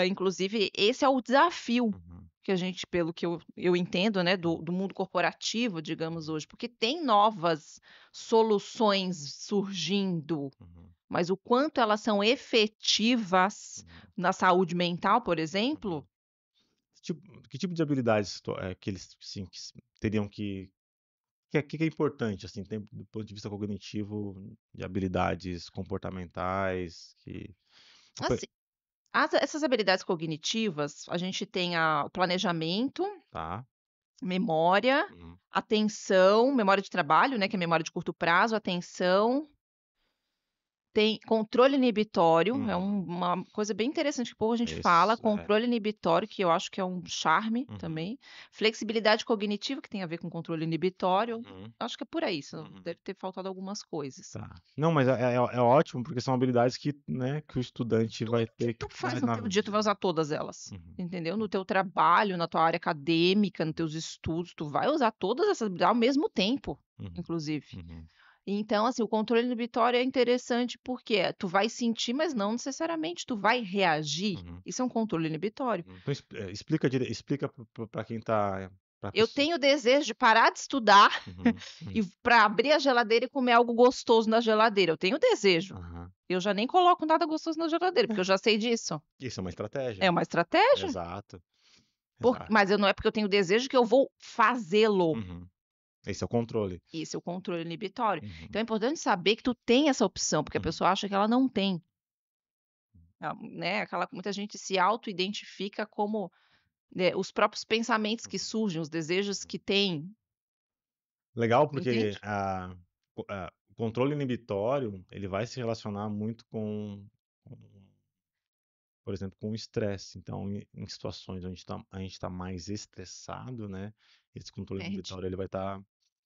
Inclusive, esse é o desafio uhum, que a gente, pelo que eu entendo, né, uhum, do mundo corporativo, digamos hoje, porque tem novas soluções surgindo, uhum, mas o quanto elas são efetivas uhum, na saúde mental, por uhum. exemplo, Que tipo de habilidades que eles, sim, teriam que é importante, assim, do ponto de vista cognitivo, de habilidades comportamentais, que... assim, essas habilidades cognitivas, a gente tem o planejamento, Tá. memória, Uhum, atenção, memória de trabalho, né, que é memória de curto prazo, atenção. Tem controle inibitório, é uhum. uma coisa bem interessante que pouco a gente fala, Esse, é. controle inibitório, que eu acho que é um charme Uhum, também, flexibilidade cognitiva, que tem a ver com controle inibitório, uhum, acho que é por aí, só uhum. deve ter faltado algumas coisas. Tá. Não, mas é ótimo, porque são habilidades que, né, que o estudante vai Tudo que ter que... tu faz no teu dia, tu vai usar todas elas, Uhum, entendeu? No teu trabalho, na tua área acadêmica, nos teus estudos, tu vai usar todas essas habilidades ao mesmo tempo, uhum, inclusive. uhum, Então, assim, o controle inibitório é interessante porque tu vai sentir, mas não necessariamente tu vai reagir. uhum, Isso é um controle inibitório. uhum. Então, explica para quem tá, para Eu pessoa... tenho o desejo de parar de estudar Uhum, uhum, e para abrir a geladeira e comer algo gostoso na geladeira. Eu tenho desejo. aham. Eu já nem coloco nada gostoso na geladeira, porque eu já sei disso. Isso é uma É estratégia. uma estratégia. Exato, exato. Mas eu não é porque eu tenho desejo que eu vou fazê-lo. Uhum. Esse é o controle. Esse é o controle inibitório. Então Uhum, é importante saber que tu tem essa opção, porque a uhum, pessoa acha que ela não tem. Né? Muita gente se auto-identifica como os próprios pensamentos que uhum, surgem, os desejos uhum. que tem, Legal, porque entende? o controle inibitório, ele vai se relacionar muito com, por exemplo, com o estresse. Então, em situações onde a gente tá mais estressado, né, esse controle Perde, inibitório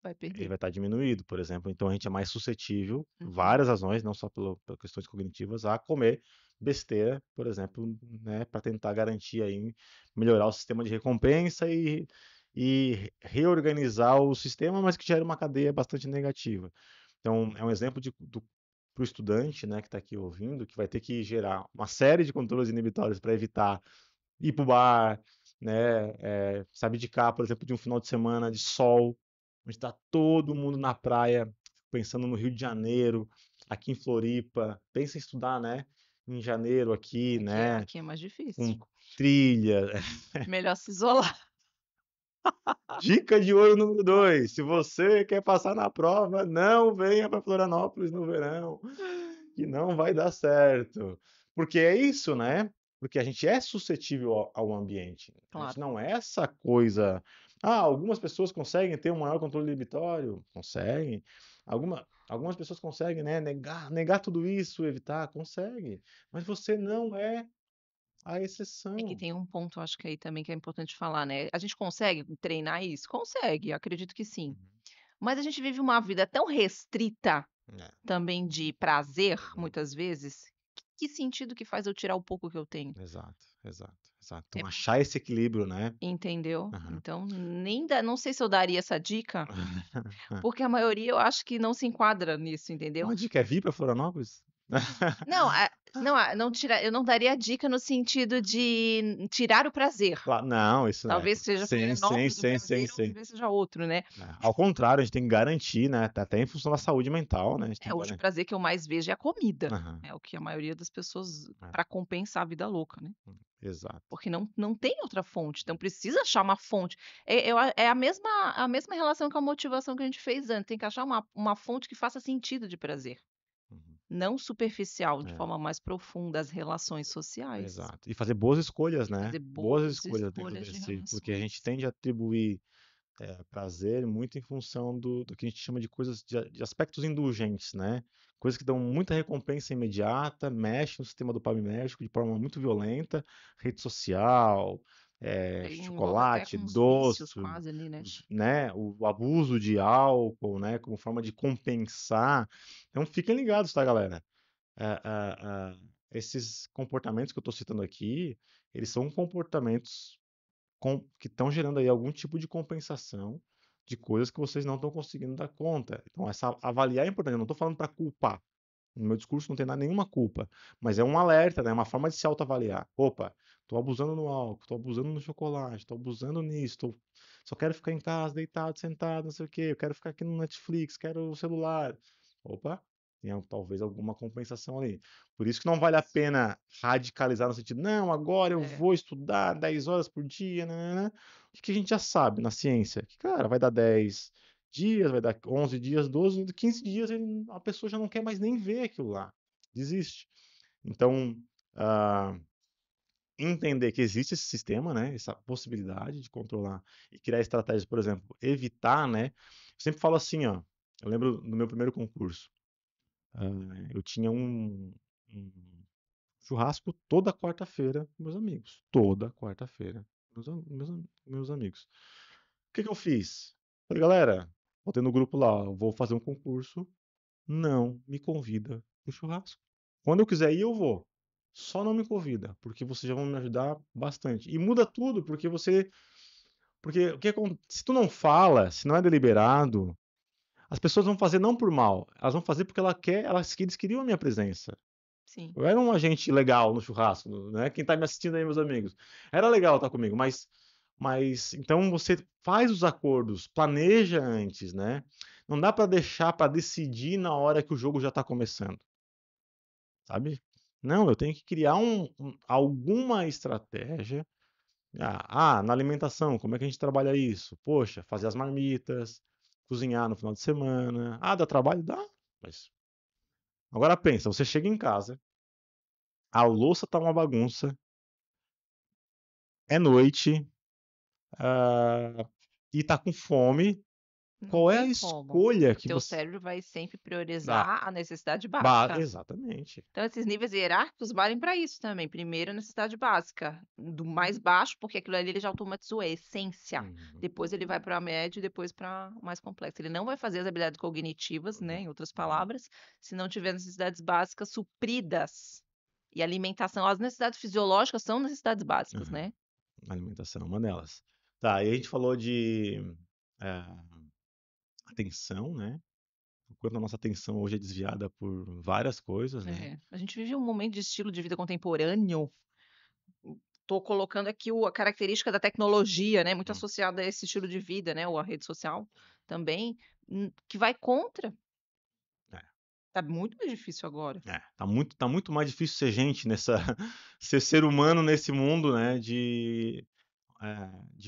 vai ele perder. vai estar diminuído, por exemplo. Então, a gente é mais suscetível, por Uhum. várias razões, não só por questões cognitivas, a comer besteira, por exemplo, né, para tentar garantir aí, melhorar o sistema de recompensa e reorganizar o sistema, mas que gera uma cadeia bastante negativa. Então, é um exemplo para o estudante, né, que está aqui ouvindo, que vai ter que gerar uma série de controles inibitórios para evitar ir para o bar, né, se abdicar, por exemplo, de um final de semana de sol, onde está todo mundo na praia, pensando no Rio de Janeiro, aqui em Floripa, pensa em estudar, né, em janeiro aqui, né, Aqui é mais difícil. com trilha. Melhor se isolar. Dica de ouro número 2: se você quer passar na prova, não venha para Florianópolis no verão, que não vai dar certo. Porque é isso, né? Porque a gente é suscetível ao ambiente. A gente Claro. não é essa coisa. Algumas pessoas conseguem ter um maior controle inibitório, conseguem. Algumas pessoas conseguem, né, negar tudo isso, evitar, consegue. Mas você não é a É que exceção. tem um ponto, acho que aí também que é importante falar, né. A gente consegue treinar isso? Consegue, acredito que sim. Uhum. Mas a gente vive uma vida tão restrita É. também de prazer, Uhum. muitas vezes, que sentido que faz eu tirar o pouco que eu tenho? Exato, exato, exato. É Então achar esse equilíbrio, né? Entendeu? Aham. Então nem dá não sei se eu daria essa dica, porque a maioria eu acho que não se enquadra nisso, entendeu? Uma dica é vir para Florianópolis? Não, não tira eu não daria a dica no sentido de tirar o prazer. Não, isso é. Talvez seja Sim, sim, Florianópolis o sim, sim, prazer ou sim. talvez seja outro, né. Ao contrário, a gente tem que garantir, né? Até em função da saúde mental, né? A gente tem que Hoje o garantir. prazer que eu mais vejo é a comida, Aham, é o que a maioria das pessoas é, para compensar a vida louca, né. exato. Porque não tem outra fonte, então precisa achar uma fonte. É a mesma relação com a motivação que a gente fez antes, tem que achar uma fonte que faça sentido de prazer, Uhum, não superficial, de é, forma mais profunda, as relações sociais. exato. E fazer boas escolhas, E né? fazer Boas boas escolhas dentro escolhas de desse, porque a gente relações. tende a atribuir prazer muito em função do que a gente chama de coisas de aspectos indulgentes, né? Coisas que dão muita recompensa imediata, mexem no sistema dopaminérgico de forma muito violenta, rede social, Aí envolve até chocolate, com uns vícios doce, quase ali, né. né? O abuso de álcool, né? Como forma de compensar. Então fiquem ligados, tá, galera? Ah, ah, ah, esses comportamentos que eu estou citando aqui, eles são comportamentos que estão gerando aí algum tipo de compensação de coisas que vocês não estão conseguindo dar conta. Então, avaliar é importante. Eu não estou falando para culpar. No meu discurso não tem nenhuma culpa, mas é um alerta, né? Uma forma de se autoavaliar. Opa, estou abusando no álcool, estou abusando no chocolate, estou abusando nisso, só quero ficar em casa, deitado, sentado, não sei o quê, eu quero ficar aqui no Netflix, quero o celular. Opa, tem talvez alguma compensação ali. Por isso que não vale a pena radicalizar no sentido, não, agora eu É, vou estudar 10 horas por dia, né? O que a gente já sabe na ciência? Que, cara, vai dar 10 dias, vai dar 11 dias, 12, 15 dias, a pessoa já não quer mais nem ver aquilo lá, desiste. Então, ah, entender que existe esse sistema, né, essa possibilidade de controlar e criar estratégias, por exemplo, evitar, né? Eu sempre falo assim, ó, eu lembro no meu primeiro concurso, ah, eu tinha um churrasco toda quarta-feira com meus amigos, toda quarta-feira, meus amigos. O que que eu fiz? Falei, galera, botei no grupo lá, eu vou fazer um concurso, não me convida pro churrasco. Quando eu quiser ir, eu vou. Só não me convida, porque vocês já vão me ajudar bastante. E muda tudo, porque porque se tu não fala, se não é deliberado, as pessoas vão fazer não por mal, elas vão fazer porque eles queriam a minha presença. sim. Eu era um agente legal no churrasco, né? Quem tá me assistindo aí, meus amigos. Era legal estar comigo, mas então você faz os acordos, planeja antes, né? Não dá para deixar para decidir na hora que o jogo já tá começando, sabe? Não, eu tenho que criar alguma estratégia. Na alimentação, como é que a gente trabalha isso? Poxa, fazer as marmitas, cozinhar no final de semana. Dá trabalho? Dá, mas agora pensa, você chega em casa, a louça tá uma bagunça, é noite, e tá com fome, Não qual é a tem como. escolha O que teu você. cérebro vai sempre Ah, priorizar a necessidade básica. exatamente. Então, esses níveis hierárquicos valem para isso também. Primeiro, a necessidade básica, do mais baixo, porque aquilo ali ele já automatizou, é a essência. Uhum, Depois ele vai para a médio e depois para o mais complexo. Ele não vai fazer as habilidades cognitivas, né, uhum, em outras uhum, palavras, se não tiver necessidades básicas supridas. E alimentação, as necessidades fisiológicas são necessidades básicas, uhum. né? Alimentação é uma delas. Tá, e a gente falou de atenção, né? quanto a nossa atenção hoje é desviada por várias coisas, né? A gente vive um momento de estilo de vida contemporâneo. Tô colocando aqui a característica da tecnologia, né, muito Hum, associada a esse estilo de vida, né, ou a rede social também, que vai contra. é, Tá muito mais difícil agora. tá muito mais difícil ser gente nessa, ser ser humano nesse mundo, né? De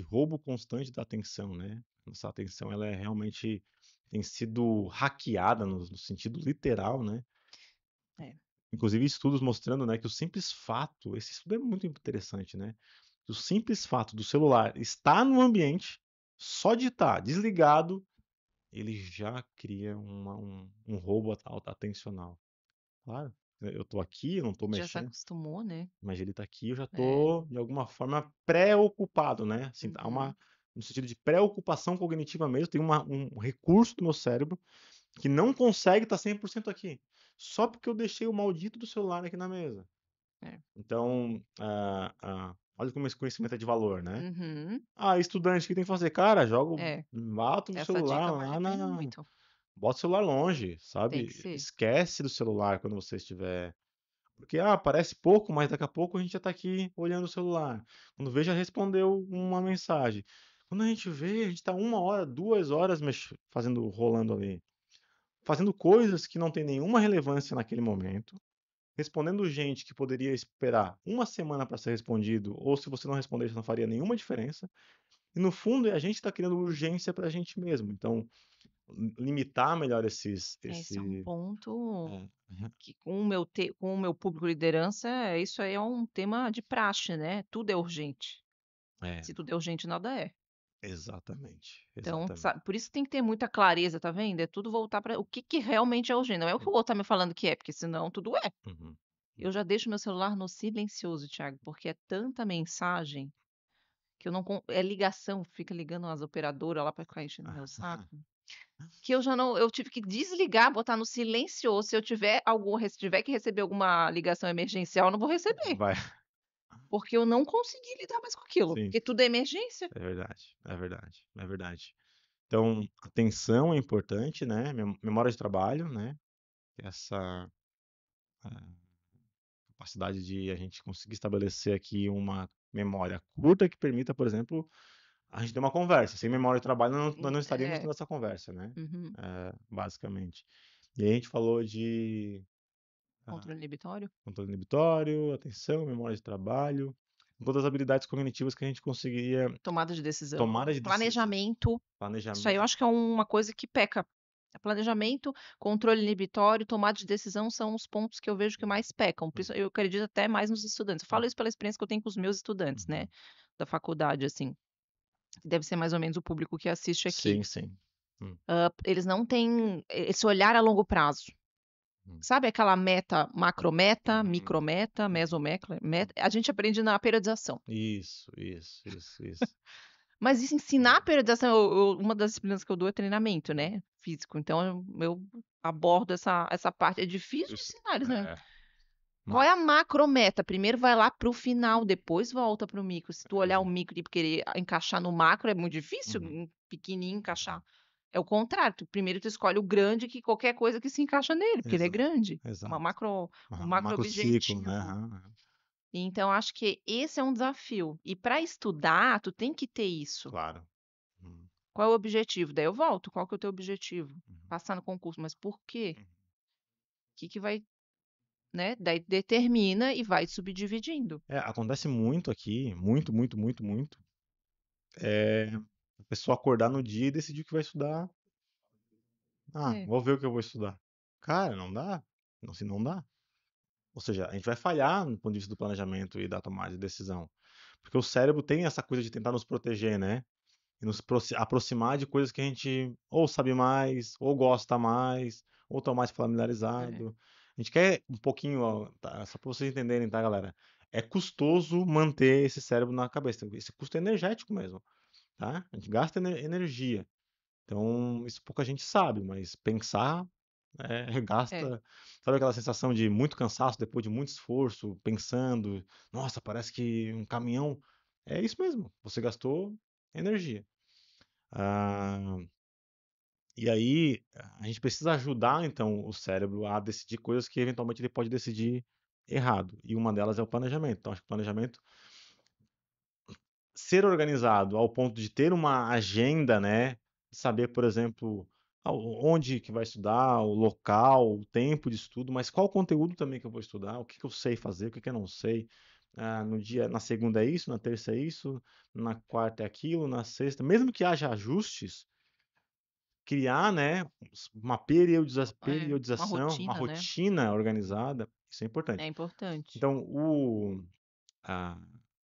roubo constante da atenção, né? Nossa atenção, ela é realmente tem sido hackeada no sentido literal, né? É, Inclusive estudos mostrando, né, que o simples fato, esse estudo é muito interessante, né? O simples fato do celular estar no ambiente, só de estar desligado, ele já cria um roubo atencional. Claro, eu estou aqui, eu não a estou gente já se mexendo, acostumou, né. mas ele está aqui, eu já É. estou, de alguma forma, preocupado, né? Assim, há Uhum. no sentido de preocupação cognitiva mesmo, tem um recurso do meu cérebro que não consegue estar 100% aqui, só porque eu deixei o maldito do celular aqui na mesa. É. Então, olha como esse conhecimento é de valor, né? Uhum. Estudante, o que tem que fazer? Cara, É, bota o essa celular dica vale lá a pena muito. bota o celular longe, Tem que sabe? ser. Esquece do celular quando você estiver. Porque, parece pouco, mas daqui a pouco a gente já tá aqui olhando o celular. Quando vê, já respondeu uma mensagem. Quando a gente vê, a gente tá 1 hora, 2 horas fazendo, rolando ali. Fazendo coisas que não tem nenhuma relevância naquele momento, respondendo gente que poderia esperar uma semana para ser respondido, ou se você não respondesse, não faria nenhuma diferença. E no fundo, a gente está criando urgência para a gente mesmo. Então, limitar melhor Esse é um ponto é, que com o meu público liderança, isso aí é um tema de praxe, né, tudo é urgente. é, Se tudo é urgente, nada é. exatamente, Então, exatamente. sabe, por isso tem que ter muita clareza, tá vendo? É tudo voltar para o que que realmente é urgente, não é o que o outro tá me falando que é, porque senão tudo é. Uhum, Eu já deixo meu celular no silencioso, Thiago, porque é tanta mensagem que eu não con é ligação, fica ligando as operadoras lá para ficar enchendo meu saco, que eu já não eu tive que desligar, botar no silencioso, se eu tiver tiver que receber alguma ligação emergencial, eu não vou receber, vai, porque eu não consegui lidar mais com aquilo, sim, porque tudo é emergência. é verdade, é verdade, é verdade. Então, atenção é importante, né? Memória de trabalho, né? Essa capacidade de a gente conseguir estabelecer aqui uma memória curta que permita, por exemplo, a gente ter uma conversa. Sem memória de trabalho, nós não estaríamos É, tendo essa conversa, né? uhum. Basicamente. E aí a gente falou de ah, Controle inibitório, controle inibitório, atenção, memória de trabalho, todas as habilidades cognitivas que a gente conseguiria tomada de decisão, tomar de decisão, planejamento. Isso aí eu planejamento. acho que é uma coisa que peca. Planejamento, controle inibitório, tomada de decisão são os pontos que eu vejo que mais pecam. Eu acredito até mais nos estudantes. Eu falo isso pela experiência que eu tenho com os meus estudantes, né, Uhum. da faculdade, assim, que deve ser mais ou menos o público que assiste aqui. Sim, sim. Hum, Eles não têm esse olhar a longo prazo. hum. Sabe aquela meta, macrometa, Uhum, micrometa, uhum, meta, a gente aprende na periodização. isso. Mas isso ensinar a Uhum, periodização, uma das disciplinas que eu dou é treinamento, uhum. né, físico, então eu abordo essa parte, é difícil de Isso, ensinar eles, né. é, Qual é a macro. macrometa? Primeiro vai lá para o final, depois volta para o micro. Se tu olhar o Exato. micro e querer encaixar no macro, é muito difícil, Uhum, pequenininho encaixar. uhum. É o contrário, primeiro tu escolhe o grande, que qualquer coisa que se encaixa nele, porque ele é Exato, grande. exato. Um Aham, macro macro ciclo, né? objetivo. Aham, aham. Então acho que esse é um desafio. E para estudar, tu tem que ter isso. Claro. Uhum, Qual é o objetivo? Daí eu volto, qual que é o teu objetivo? uhum, Passar no concurso, mas por quê? uhum. O que que vai, né? Daí determina e vai subdividindo. Acontece muito aqui, muito, é a pessoa acordar no dia e decidir o que vai estudar. É, Vou ver o que eu vou estudar. Cara, não dá. Não, se não dá. Ou seja, a gente vai falhar no ponto de vista do planejamento e da tomada de decisão. Porque o cérebro tem essa coisa de tentar nos proteger, né? E nos aproximar de coisas que a gente ou sabe mais, ou gosta mais, ou está mais é, familiarizado. A gente quer um pouquinho, ó, tá? Só para vocês entenderem, tá, galera? É custoso manter esse cérebro na cabeça. Esse custo é energético mesmo, tá? A gente gasta energia. Então, isso pouca gente sabe, mas pensar é. gasta. Sabe aquela sensação de muito cansaço depois de muito esforço, pensando, nossa, parece que um caminhão. É isso mesmo, você gastou energia. Ah, E aí, a gente precisa ajudar, então, o cérebro a decidir coisas que eventualmente ele pode decidir errado. E uma delas é o planejamento. Então, acho que o planejamento, ser organizado ao ponto de ter uma agenda, né? Saber, por exemplo, onde que vai estudar, o local, o tempo de estudo, mas qual conteúdo também que eu vou estudar, o que que eu sei fazer, o que que eu não sei. No dia, na segunda é isso, na terça é isso, na quarta é aquilo, na sexta, mesmo que haja ajustes, criar, né, uma Uma periodização, uma rotina, né? rotina organizada, isso é É importante. importante. Então, ah,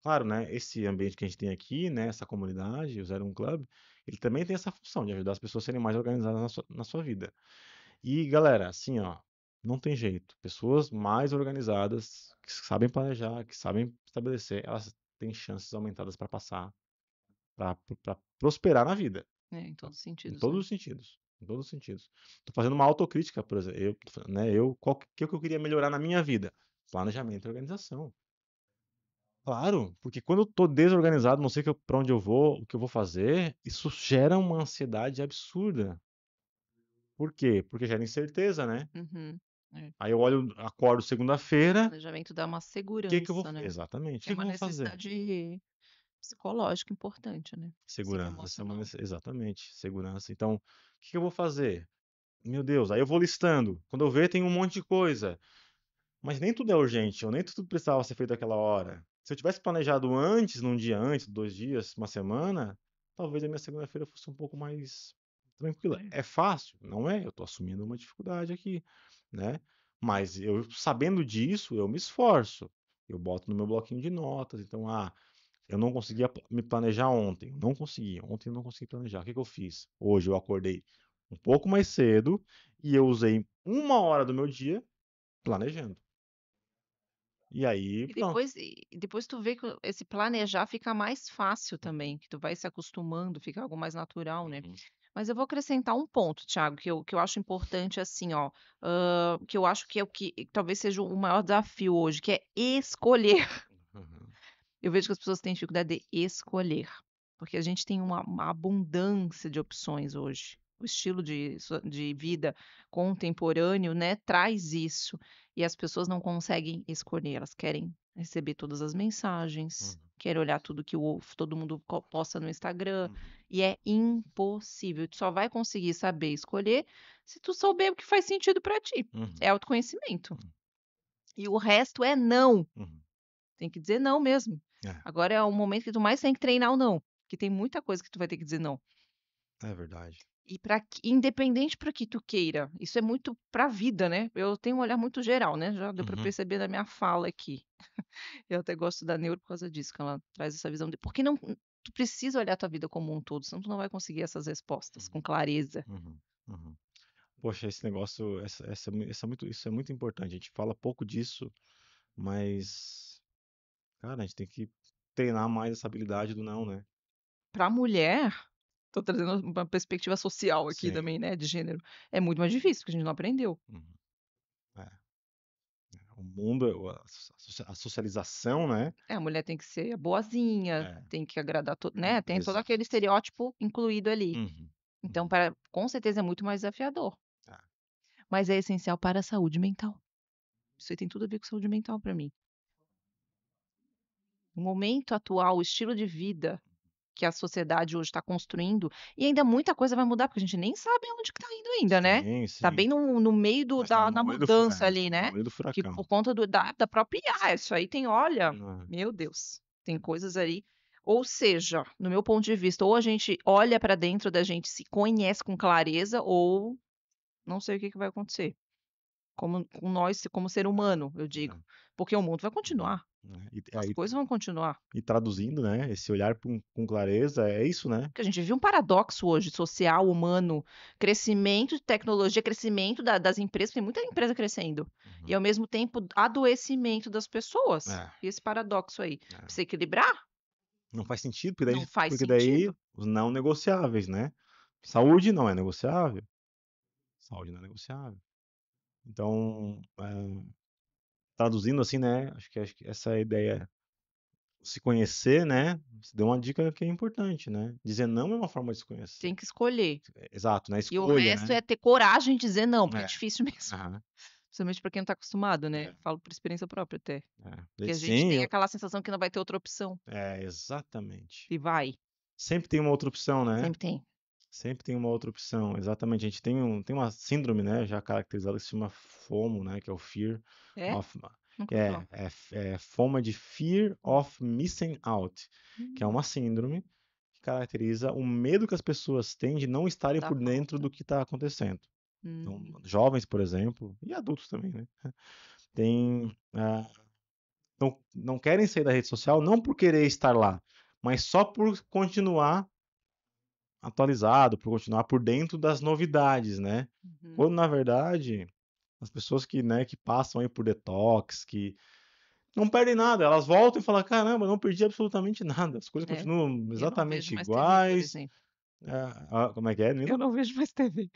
claro, né, esse ambiente que a gente tem aqui, né, essa comunidade, o Zero Um Club, ele também tem essa função de ajudar as pessoas a serem mais organizadas na sua vida. E, galera, assim, ó, não tem jeito. Pessoas mais organizadas, que sabem planejar, que sabem estabelecer, elas têm chances aumentadas para passar, para prosperar na vida. Em Tá? todos os Em sentidos, todos né? os sentidos. Em todos os sentidos. Tô fazendo uma autocrítica, por exemplo. Qual que eu queria melhorar na minha vida? Planejamento e organização. Claro, porque quando eu tô desorganizado, não sei para onde eu vou, o que eu vou fazer, isso gera uma ansiedade absurda. Por quê? Porque gera incerteza, né? Uhum. É. Aí eu olho, acordo segunda-feira, Planejamento dá uma o que que eu vou, segurança, né? exatamente, o Que é que que uma eu vou fazer? necessidade psicológica importante, né? Segurança, essa é uma, Psicoemocional. exatamente, segurança. Então, o que que eu vou fazer? Meu Deus, aí eu vou listando. Quando eu ver, tem um monte de coisa. Mas nem tudo é urgente, ou nem tudo precisava ser feito aquela hora. Se eu tivesse planejado antes, num dia antes, 2 dias, uma semana, talvez a minha segunda-feira fosse um pouco mais tranquila. É. É fácil? Não é? Eu estou assumindo uma dificuldade aqui, né? Mas eu, sabendo disso, eu me esforço. Eu boto no meu bloquinho de notas. Então, eu não conseguia me planejar ontem. Não consegui. Ontem eu não consegui planejar. O que que eu fiz? Hoje eu acordei um pouco mais cedo e eu usei 1 hora do meu dia planejando. E aí, pronto. E depois tu vê que esse planejar fica mais fácil Uhum, também, que tu vai se acostumando, fica algo mais natural, né. uhum, Mas eu vou acrescentar um ponto, Thiago, que eu acho importante, assim, ó, que eu acho que é o que talvez seja o maior desafio hoje, que é escolher. uhum, Eu vejo que as pessoas têm dificuldade de escolher, porque a gente tem uma abundância de opções hoje. O estilo de vida contemporâneo, né, traz isso, e as pessoas não conseguem escolher, elas querem receber todas as mensagens, uhum, querem olhar tudo que todo mundo posta no Instagram, uhum, e é impossível. Tu só vai conseguir saber escolher se tu souber o que faz sentido para ti. uhum, É autoconhecimento. E o resto é não. uhum. Tem que dizer não mesmo. É, Agora é o momento que tu mais tem que treinar o não, que tem muita coisa que tu vai ter que dizer não. é verdade. E para independente para que tu queira, isso é muito pra vida, né. Eu tenho um olhar muito geral, né, já deu para Uhum, perceber na minha fala aqui. Eu até gosto da neuro por causa disso, que ela traz essa visão de porque não tu precisa olhar a tua vida como um todo, senão tu não vai conseguir essas respostas com uhum, clareza. uhum, uhum. Poxa, esse negócio, isso é muito importante. A gente fala pouco disso, mas, cara, a gente tem que treinar mais essa habilidade do não, né? Pra mulher, tô trazendo uma perspectiva social aqui Sim. também, né, de gênero, é muito mais difícil, porque a gente não aprendeu. Uhum. É. O mundo, a socialização, né? É, a mulher tem que ser a boazinha, É, tem que agradar né, tem todo aquele exato. estereótipo incluído ali. Uhum, Então uhum. para com certeza é muito mais desafiador, É, mas é essencial para a saúde mental. Isso aí tem tudo a ver com saúde mental para mim. O momento atual, o estilo de vida que a sociedade hoje está construindo, e ainda muita coisa vai mudar, porque a gente nem sabe aonde que tá indo ainda, né. sim, Tá sim. bem no meio Mas tá da no olho mudança ali, tá no né, olho do que por furacão. conta da própria IA, isso aí tem olha, É, meu Deus, tem coisas aí ou seja, no meu ponto de vista, ou a gente olha para dentro da gente, se conhece com clareza, ou não sei o que que vai acontecer, como com nós, como ser humano, eu é, digo, porque o mundo vai uhum, continuar, é. as Aí, coisas vão continuar. e traduzindo, né, esse olhar com clareza, é isso, né? Porque a gente vive um paradoxo hoje, social, humano, crescimento de tecnologia, crescimento das empresas, tem muita empresa crescendo, e Uhum. ao mesmo tempo adoecimento das pessoas. É, E esse paradoxo aí, é. precisa equilibrar? Não faz sentido, Não faz porque daí sentido. os não negociáveis, né? Saúde não é negociável. Saúde não é negociável. Então, traduzindo assim, né? Acho que essa é a ideia se conhecer, né? Você deu uma dica que é importante, né? Dizer não é uma forma de se conhecer. Tem que escolher. Exato, né? E o Escolha, resto né? é ter coragem de dizer não, porque é É. difícil mesmo. Aham. Principalmente pra quem não tá acostumado, né? É. Falo por experiência própria até. É. Que a gente Sim, tem aquela sensação que não vai ter outra opção. exatamente. E vai. Sempre tem uma outra opção, né? Sempre tem. Sempre tem uma outra opção, exatamente. A gente tem uma síndrome, né, já caracterizada que se chama FOMO, né, que é o Fear É? of, Nunca ouvi é, falar. é, é FOMO é de Fear of Missing Out, que é Hum, uma síndrome que caracteriza o medo que as pessoas têm de não estarem da por dentro falta. do que está acontecendo. Então, Hum, jovens, por exemplo, e adultos também, né, não querem sair da rede social não por querer estar lá, mas só por continuar atualizado, por continuar por dentro das novidades, né? uhum. Quando na verdade as pessoas que, né, que passam aí por detox, que não perdem nada, elas voltam e falam: caramba, não perdi absolutamente nada, as coisas É. continuam Eu não vejo exatamente mais TV, por iguais. exemplo. Como é que é, Eu Nila? não vejo mais TV.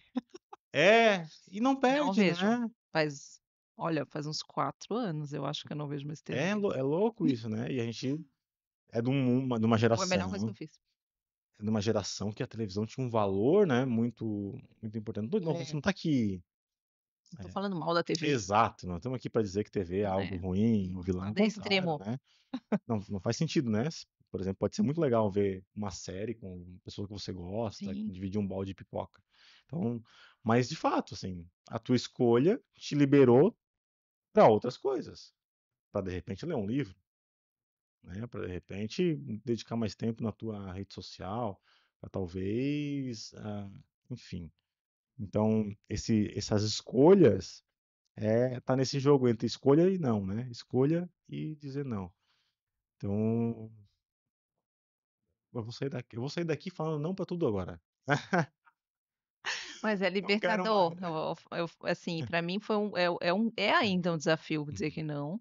E não Não perde, vejo. né? Faz, olha, faz uns 4 anos eu acho que eu não vejo mais TV. É louco isso, né? E a gente é de uma Foi a melhor coisa que eu geração, fiz. que a televisão tinha um valor, né, muito, muito importante. Não, a gente É, não tá aqui. não tô falando mal da TV, Exato, não estamos aqui para dizer que TV é algo né? ruim, um vilão, ao Nada é contrário, extremo. né? Não faz sentido, né? Por exemplo, pode ser muito legal ver uma série com pessoa que você gosta, Sim. dividir um balde de pipoca. Então, mas de fato, assim, a tua escolha te liberou para outras coisas, para de repente ler um livro, né? Para de repente dedicar mais tempo na tua rede social, para talvez, enfim. Então, essas escolhas tá nesse jogo entre escolha e não, né? Escolha e dizer não. Então, eu vou sair daqui falando não pra tudo agora. Mas é Não quero libertador. mais. Assim, para mim foi é ainda um desafio dizer Uhum. que não,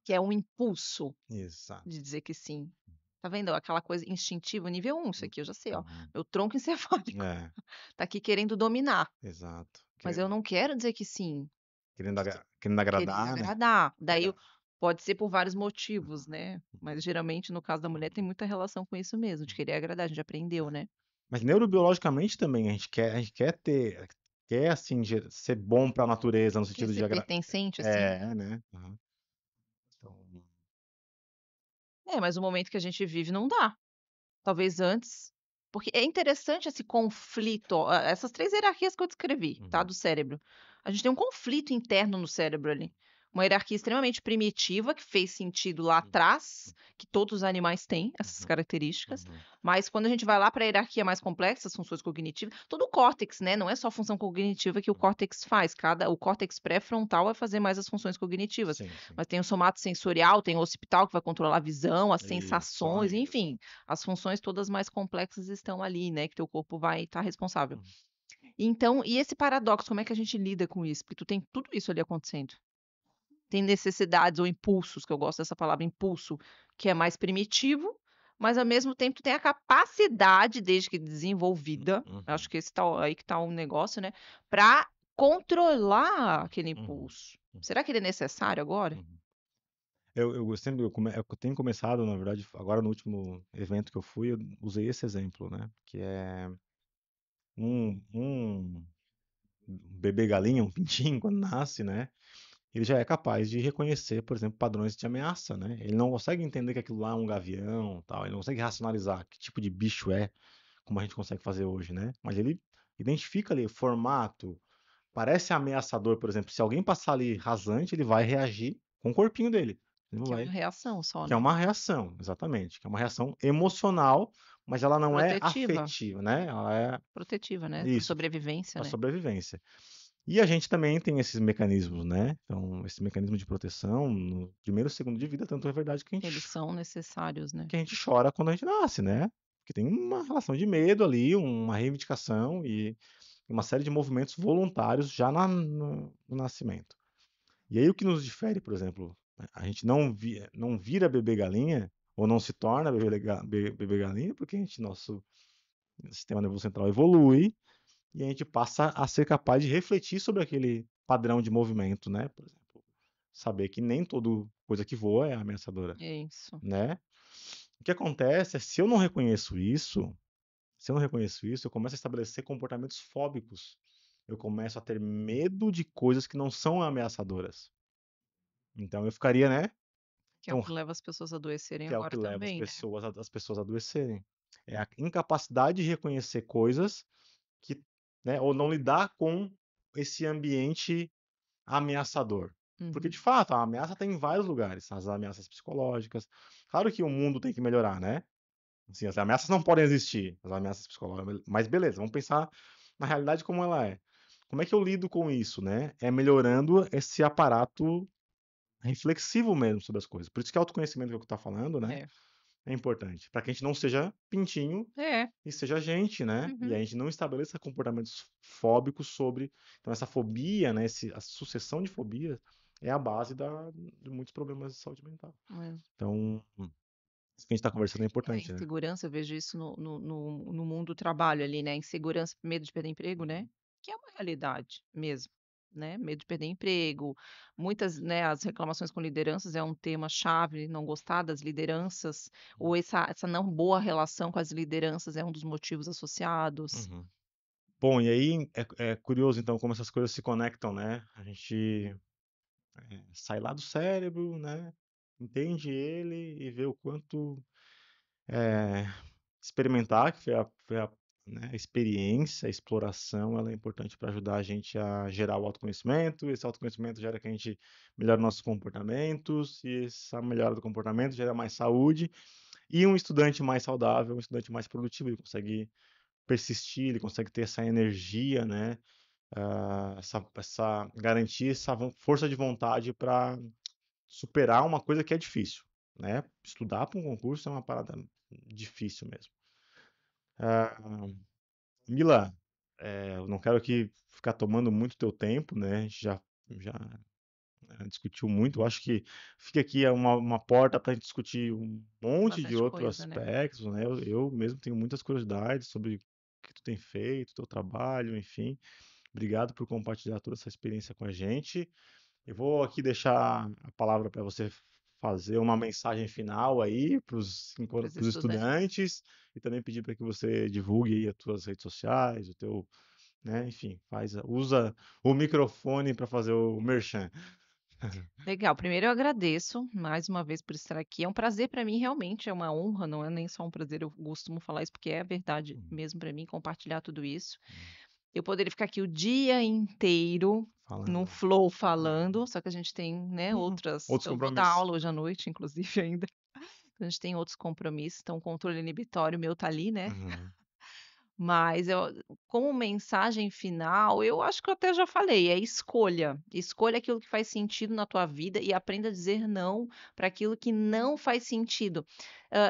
que é um impulso Exato. de dizer que sim. Tá vendo? Aquela coisa instintiva, nível 1, isso aqui eu já sei, ó. Uhum. Meu tronco encefálico É, tá aqui querendo dominar, exato. mas eu não quero dizer que sim, Querendo querendo agradar, né? agradar. Daí É. pode ser por vários motivos, né? Mas geralmente no caso da mulher tem muita relação com isso mesmo, de querer agradar, a gente aprendeu, né? Mas neurobiologicamente também, a gente quer assim, ser bom pra natureza, no Quer sentido de ser agradar. pertencente, assim? É, né? Uhum. Então, É, mas o momento que a gente vive não dá. Talvez antes, porque é interessante esse conflito, ó, essas 3 hierarquias que eu descrevi, tá, uhum, do cérebro. A gente tem um conflito interno no cérebro ali. Uma hierarquia extremamente primitiva, que fez sentido lá uhum, atrás, que todos os animais têm essas uhum, características, uhum. mas quando a gente vai lá para a hierarquia mais complexa, as funções cognitivas, todo o córtex, né, não é só a função cognitiva que o córtex faz, o córtex pré-frontal vai fazer mais as funções cognitivas, Sim, sim. mas tem o sensorial, tem o occipital que vai controlar a visão, as Isso, só sensações, isso. enfim, as funções todas mais complexas estão ali, né, que teu corpo vai estar responsável. Uhum. Então, e esse paradoxo, como é que a gente lida com isso? Porque tu tem tudo isso ali acontecendo. Tem necessidades ou impulsos, que eu gosto dessa palavra impulso, que é mais primitivo, mas ao mesmo tempo tu tem a capacidade, desde que desenvolvida, Uhum. acho que esse tá, aí que tá o negócio, né, para controlar aquele Uhum. impulso. Será que ele é necessário agora? Uhum. Eu tenho começado, na verdade, agora no último evento que eu fui, eu usei esse exemplo, né? Que é um bebê galinha, um pintinho, quando nasce, né? Ele já é capaz de reconhecer, por exemplo, padrões de ameaça, né? Ele não consegue entender que aquilo lá é um gavião, tal. Ele não consegue racionalizar que tipo de bicho é, como a gente consegue fazer hoje, né? Mas ele identifica ali o formato, parece ameaçador, por exemplo. Se alguém passar ali rasante, ele vai reagir com o corpinho dele. Ele não Que é uma vai. reação só, Que é né? uma reação, exatamente. Que é uma reação emocional, mas ela não é Protetiva, afetiva, né? Ela é protetiva, né? Por isso, sobrevivência, para né? sobrevivência. E a gente também tem esses mecanismos, né? Então, esse mecanismo de proteção, no primeiro segundo de vida, tanto é verdade Eles são necessários, né? que a gente chora quando a gente nasce, né? Porque tem uma relação de medo ali, uma reivindicação e uma série de movimentos voluntários já no nascimento. E aí o que nos difere, por exemplo, a gente não vira bebê galinha ou não se torna bebê galinha porque nosso sistema nervoso central evolui e a gente passa a ser capaz de refletir sobre aquele padrão de movimento, né? Por exemplo, saber que nem todo coisa que voa é ameaçadora, É isso. né? O que acontece é, se eu não reconheço isso, eu começo a estabelecer comportamentos fóbicos. Eu começo a ter medo de coisas que não são ameaçadoras. Então eu ficaria, né? Que é o Então, que leva as pessoas a adoecerem que é o agora que leva também, né? as pessoas a adoecerem. É a incapacidade de reconhecer coisas que, né, ou não lidar com esse ambiente ameaçador. Porque, Uhum. de fato, a ameaça tem em vários lugares, as ameaças psicológicas. Claro que o mundo tem que melhorar, né? Assim, as ameaças não podem existir, as ameaças psicológicas, mas beleza, vamos pensar na realidade como ela é. Como é que eu lido com isso, né? É melhorando esse aparato reflexivo mesmo sobre as coisas. Por isso que autoconhecimento que eu estou falando, né? É. É importante. Para que a gente não seja pintinho É. e seja gente, né? E Uhum. a gente não estabeleça comportamentos fóbicos sobre. Então, essa fobia, né? A sucessão de fobias é a base de muitos problemas de saúde mental. É. Então, isso que a gente está conversando é É, importante, né? insegurança, eu vejo isso no mundo do trabalho ali, né, insegurança, medo de perder emprego, né, que é uma realidade mesmo, né, medo de perder emprego, muitas, né, as reclamações com lideranças é um tema chave, não gostar das lideranças, ou essa não boa relação com as lideranças é um dos motivos associados. Uhum. Bom, e aí é curioso, então, como essas coisas se conectam, né? A gente sai lá do cérebro, né? Entende ele e vê o quanto é, experimentar, que né, a experiência, a exploração, ela é importante para ajudar a gente a gerar o autoconhecimento. Esse autoconhecimento gera que a gente melhore nossos comportamentos, e essa melhora do comportamento gera mais saúde. E um estudante mais saudável, um estudante mais produtivo, ele consegue persistir, ele consegue ter essa energia, né? Essa garantia, essa força de vontade para superar uma coisa que é difícil, né? Estudar para um concurso é uma parada difícil mesmo. Ah, Mila, eu não quero aqui ficar tomando muito teu tempo, né? A gente já discutiu muito. Eu acho que fica aqui uma porta para a gente discutir um monte de Bastante outros coisa, né. aspectos, né? Eu mesmo tenho muitas curiosidades sobre o que tu tem feito, teu trabalho, enfim. Obrigado por compartilhar toda essa experiência com a gente. Eu vou aqui deixar a palavra para você fazer uma mensagem final aí para os Para os estudantes. estudantes e também pedir para que você divulgue aí as tuas redes sociais, o teu, né, enfim, usa o microfone para fazer o merchan. Legal, primeiro eu agradeço mais uma vez por estar aqui, é um prazer para mim, realmente é uma honra, não é nem só um prazer, eu costumo falar isso porque é a verdade Hum, mesmo para mim, compartilhar tudo isso. hum, Eu poderia ficar aqui o dia inteiro num Falando. flow falando, só que a gente tem, né, outras Outros eu vou dar compromissos. aula hoje à noite, inclusive, ainda, então a gente tem outros compromissos, então o controle inibitório meu tá ali, né. Uhum, Mas eu como mensagem final, eu acho que eu até já falei, é escolha. Escolha aquilo que faz sentido na tua vida e aprenda a dizer não para aquilo que não faz sentido.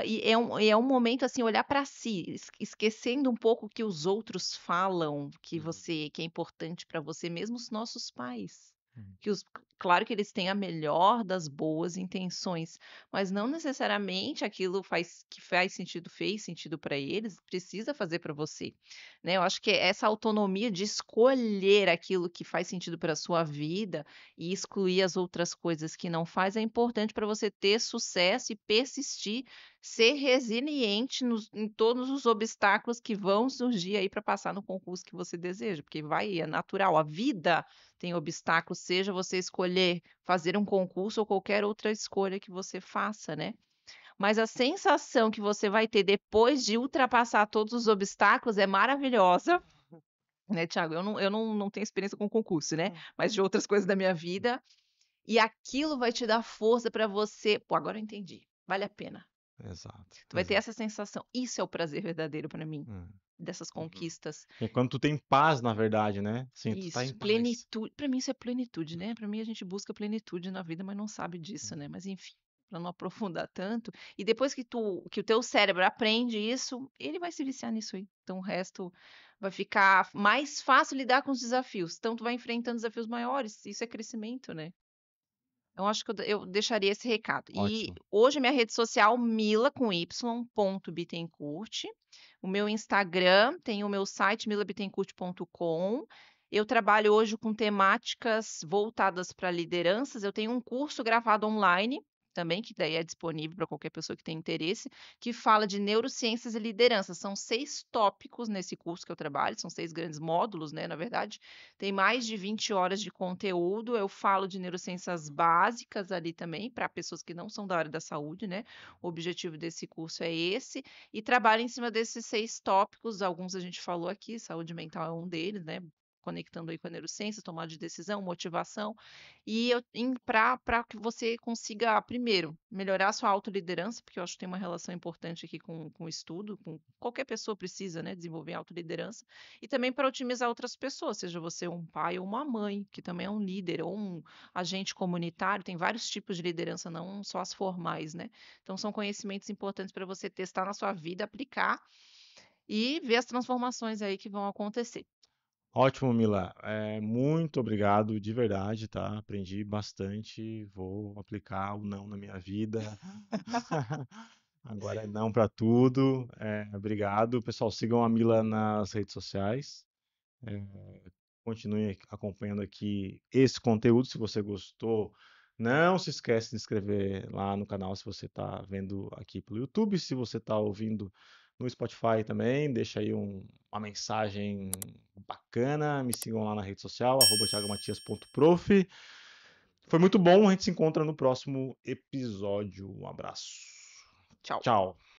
E é um momento, assim, olhar para si, esquecendo um pouco o que os outros falam, uhum, que é importante para você, mesmo os nossos pais. uhum, Que os Claro que eles têm a melhor das boas intenções, mas não necessariamente aquilo que faz sentido, fez sentido para eles, precisa fazer para você, né. Eu acho que essa autonomia de escolher aquilo que faz sentido para a sua vida e excluir as outras coisas que não faz, é importante para você ter sucesso e persistir, ser resiliente em todos os obstáculos que vão surgir aí para passar no concurso que você deseja, porque é natural, a vida tem obstáculos, seja você escolher fazer um concurso ou qualquer outra escolha que você faça, né. Mas a sensação que você vai ter depois de ultrapassar todos os obstáculos é maravilhosa, né, Thiago. Eu não tenho experiência com concurso, né, mas de outras coisas da minha vida, e aquilo vai te dar força para você: "Pô, agora eu entendi, vale a pena". exato, Tu vai ter exato. essa sensação. Isso é o prazer verdadeiro para mim, Hum, dessas uhum. conquistas. É quando tu tem paz, na verdade, né? Sim, tu tá em Isso, paz. plenitude, para mim isso é plenitude, né, para mim a gente busca plenitude na vida, mas não sabe disso, né, mas enfim, para não aprofundar tanto, e depois que o teu cérebro aprende isso, ele vai se viciar nisso aí, então o resto vai ficar mais fácil lidar com os desafios, então tu vai enfrentando desafios maiores, isso é crescimento, né. Então acho que eu deixaria esse recado. E Ótimo. hoje minha rede social Mila com y, ponto Bittencourt, o meu Instagram, tem o meu site milabittencourt.com. Eu trabalho hoje com temáticas voltadas para lideranças. Eu tenho um curso gravado online também, que daí é disponível para qualquer pessoa que tem interesse, que fala de neurociências e liderança. São 6 tópicos nesse curso que eu trabalho, são 6 grandes módulos, né, na verdade. Tem mais de 20 horas de conteúdo. Eu falo de neurociências básicas ali também, para pessoas que não são da área da saúde, né. O objetivo desse curso é esse, e trabalho em cima desses 6 tópicos. Alguns a gente falou aqui, saúde mental é um deles, né, conectando aí com a neurociência, tomada de decisão, motivação, e eu para que você consiga, primeiro, melhorar a sua autoliderança, porque eu acho que tem uma relação importante aqui com o estudo, com qualquer pessoa precisa, né, desenvolver autoliderança, e também para otimizar outras pessoas, seja você um pai ou uma mãe, que também é um líder, ou um agente comunitário, tem vários tipos de liderança, não só as formais, né. Então são conhecimentos importantes para você testar na sua vida, aplicar e ver as transformações aí que vão acontecer. Ótimo, Mila. Muito obrigado, de verdade, tá? Aprendi bastante. Vou aplicar o não na minha vida. Agora é não para tudo. Obrigado. Pessoal, sigam a Mila nas redes sociais. Continuem acompanhando aqui esse conteúdo. Se você gostou, não se esquece de se inscrever lá no canal se você está vendo aqui pelo YouTube. Se você está ouvindo no Spotify também, deixa aí uma mensagem bacana. Me sigam lá na rede social, @thiagomatias.prof. Foi muito bom, a gente se encontra no próximo episódio. Um abraço. Tchau. Tchau.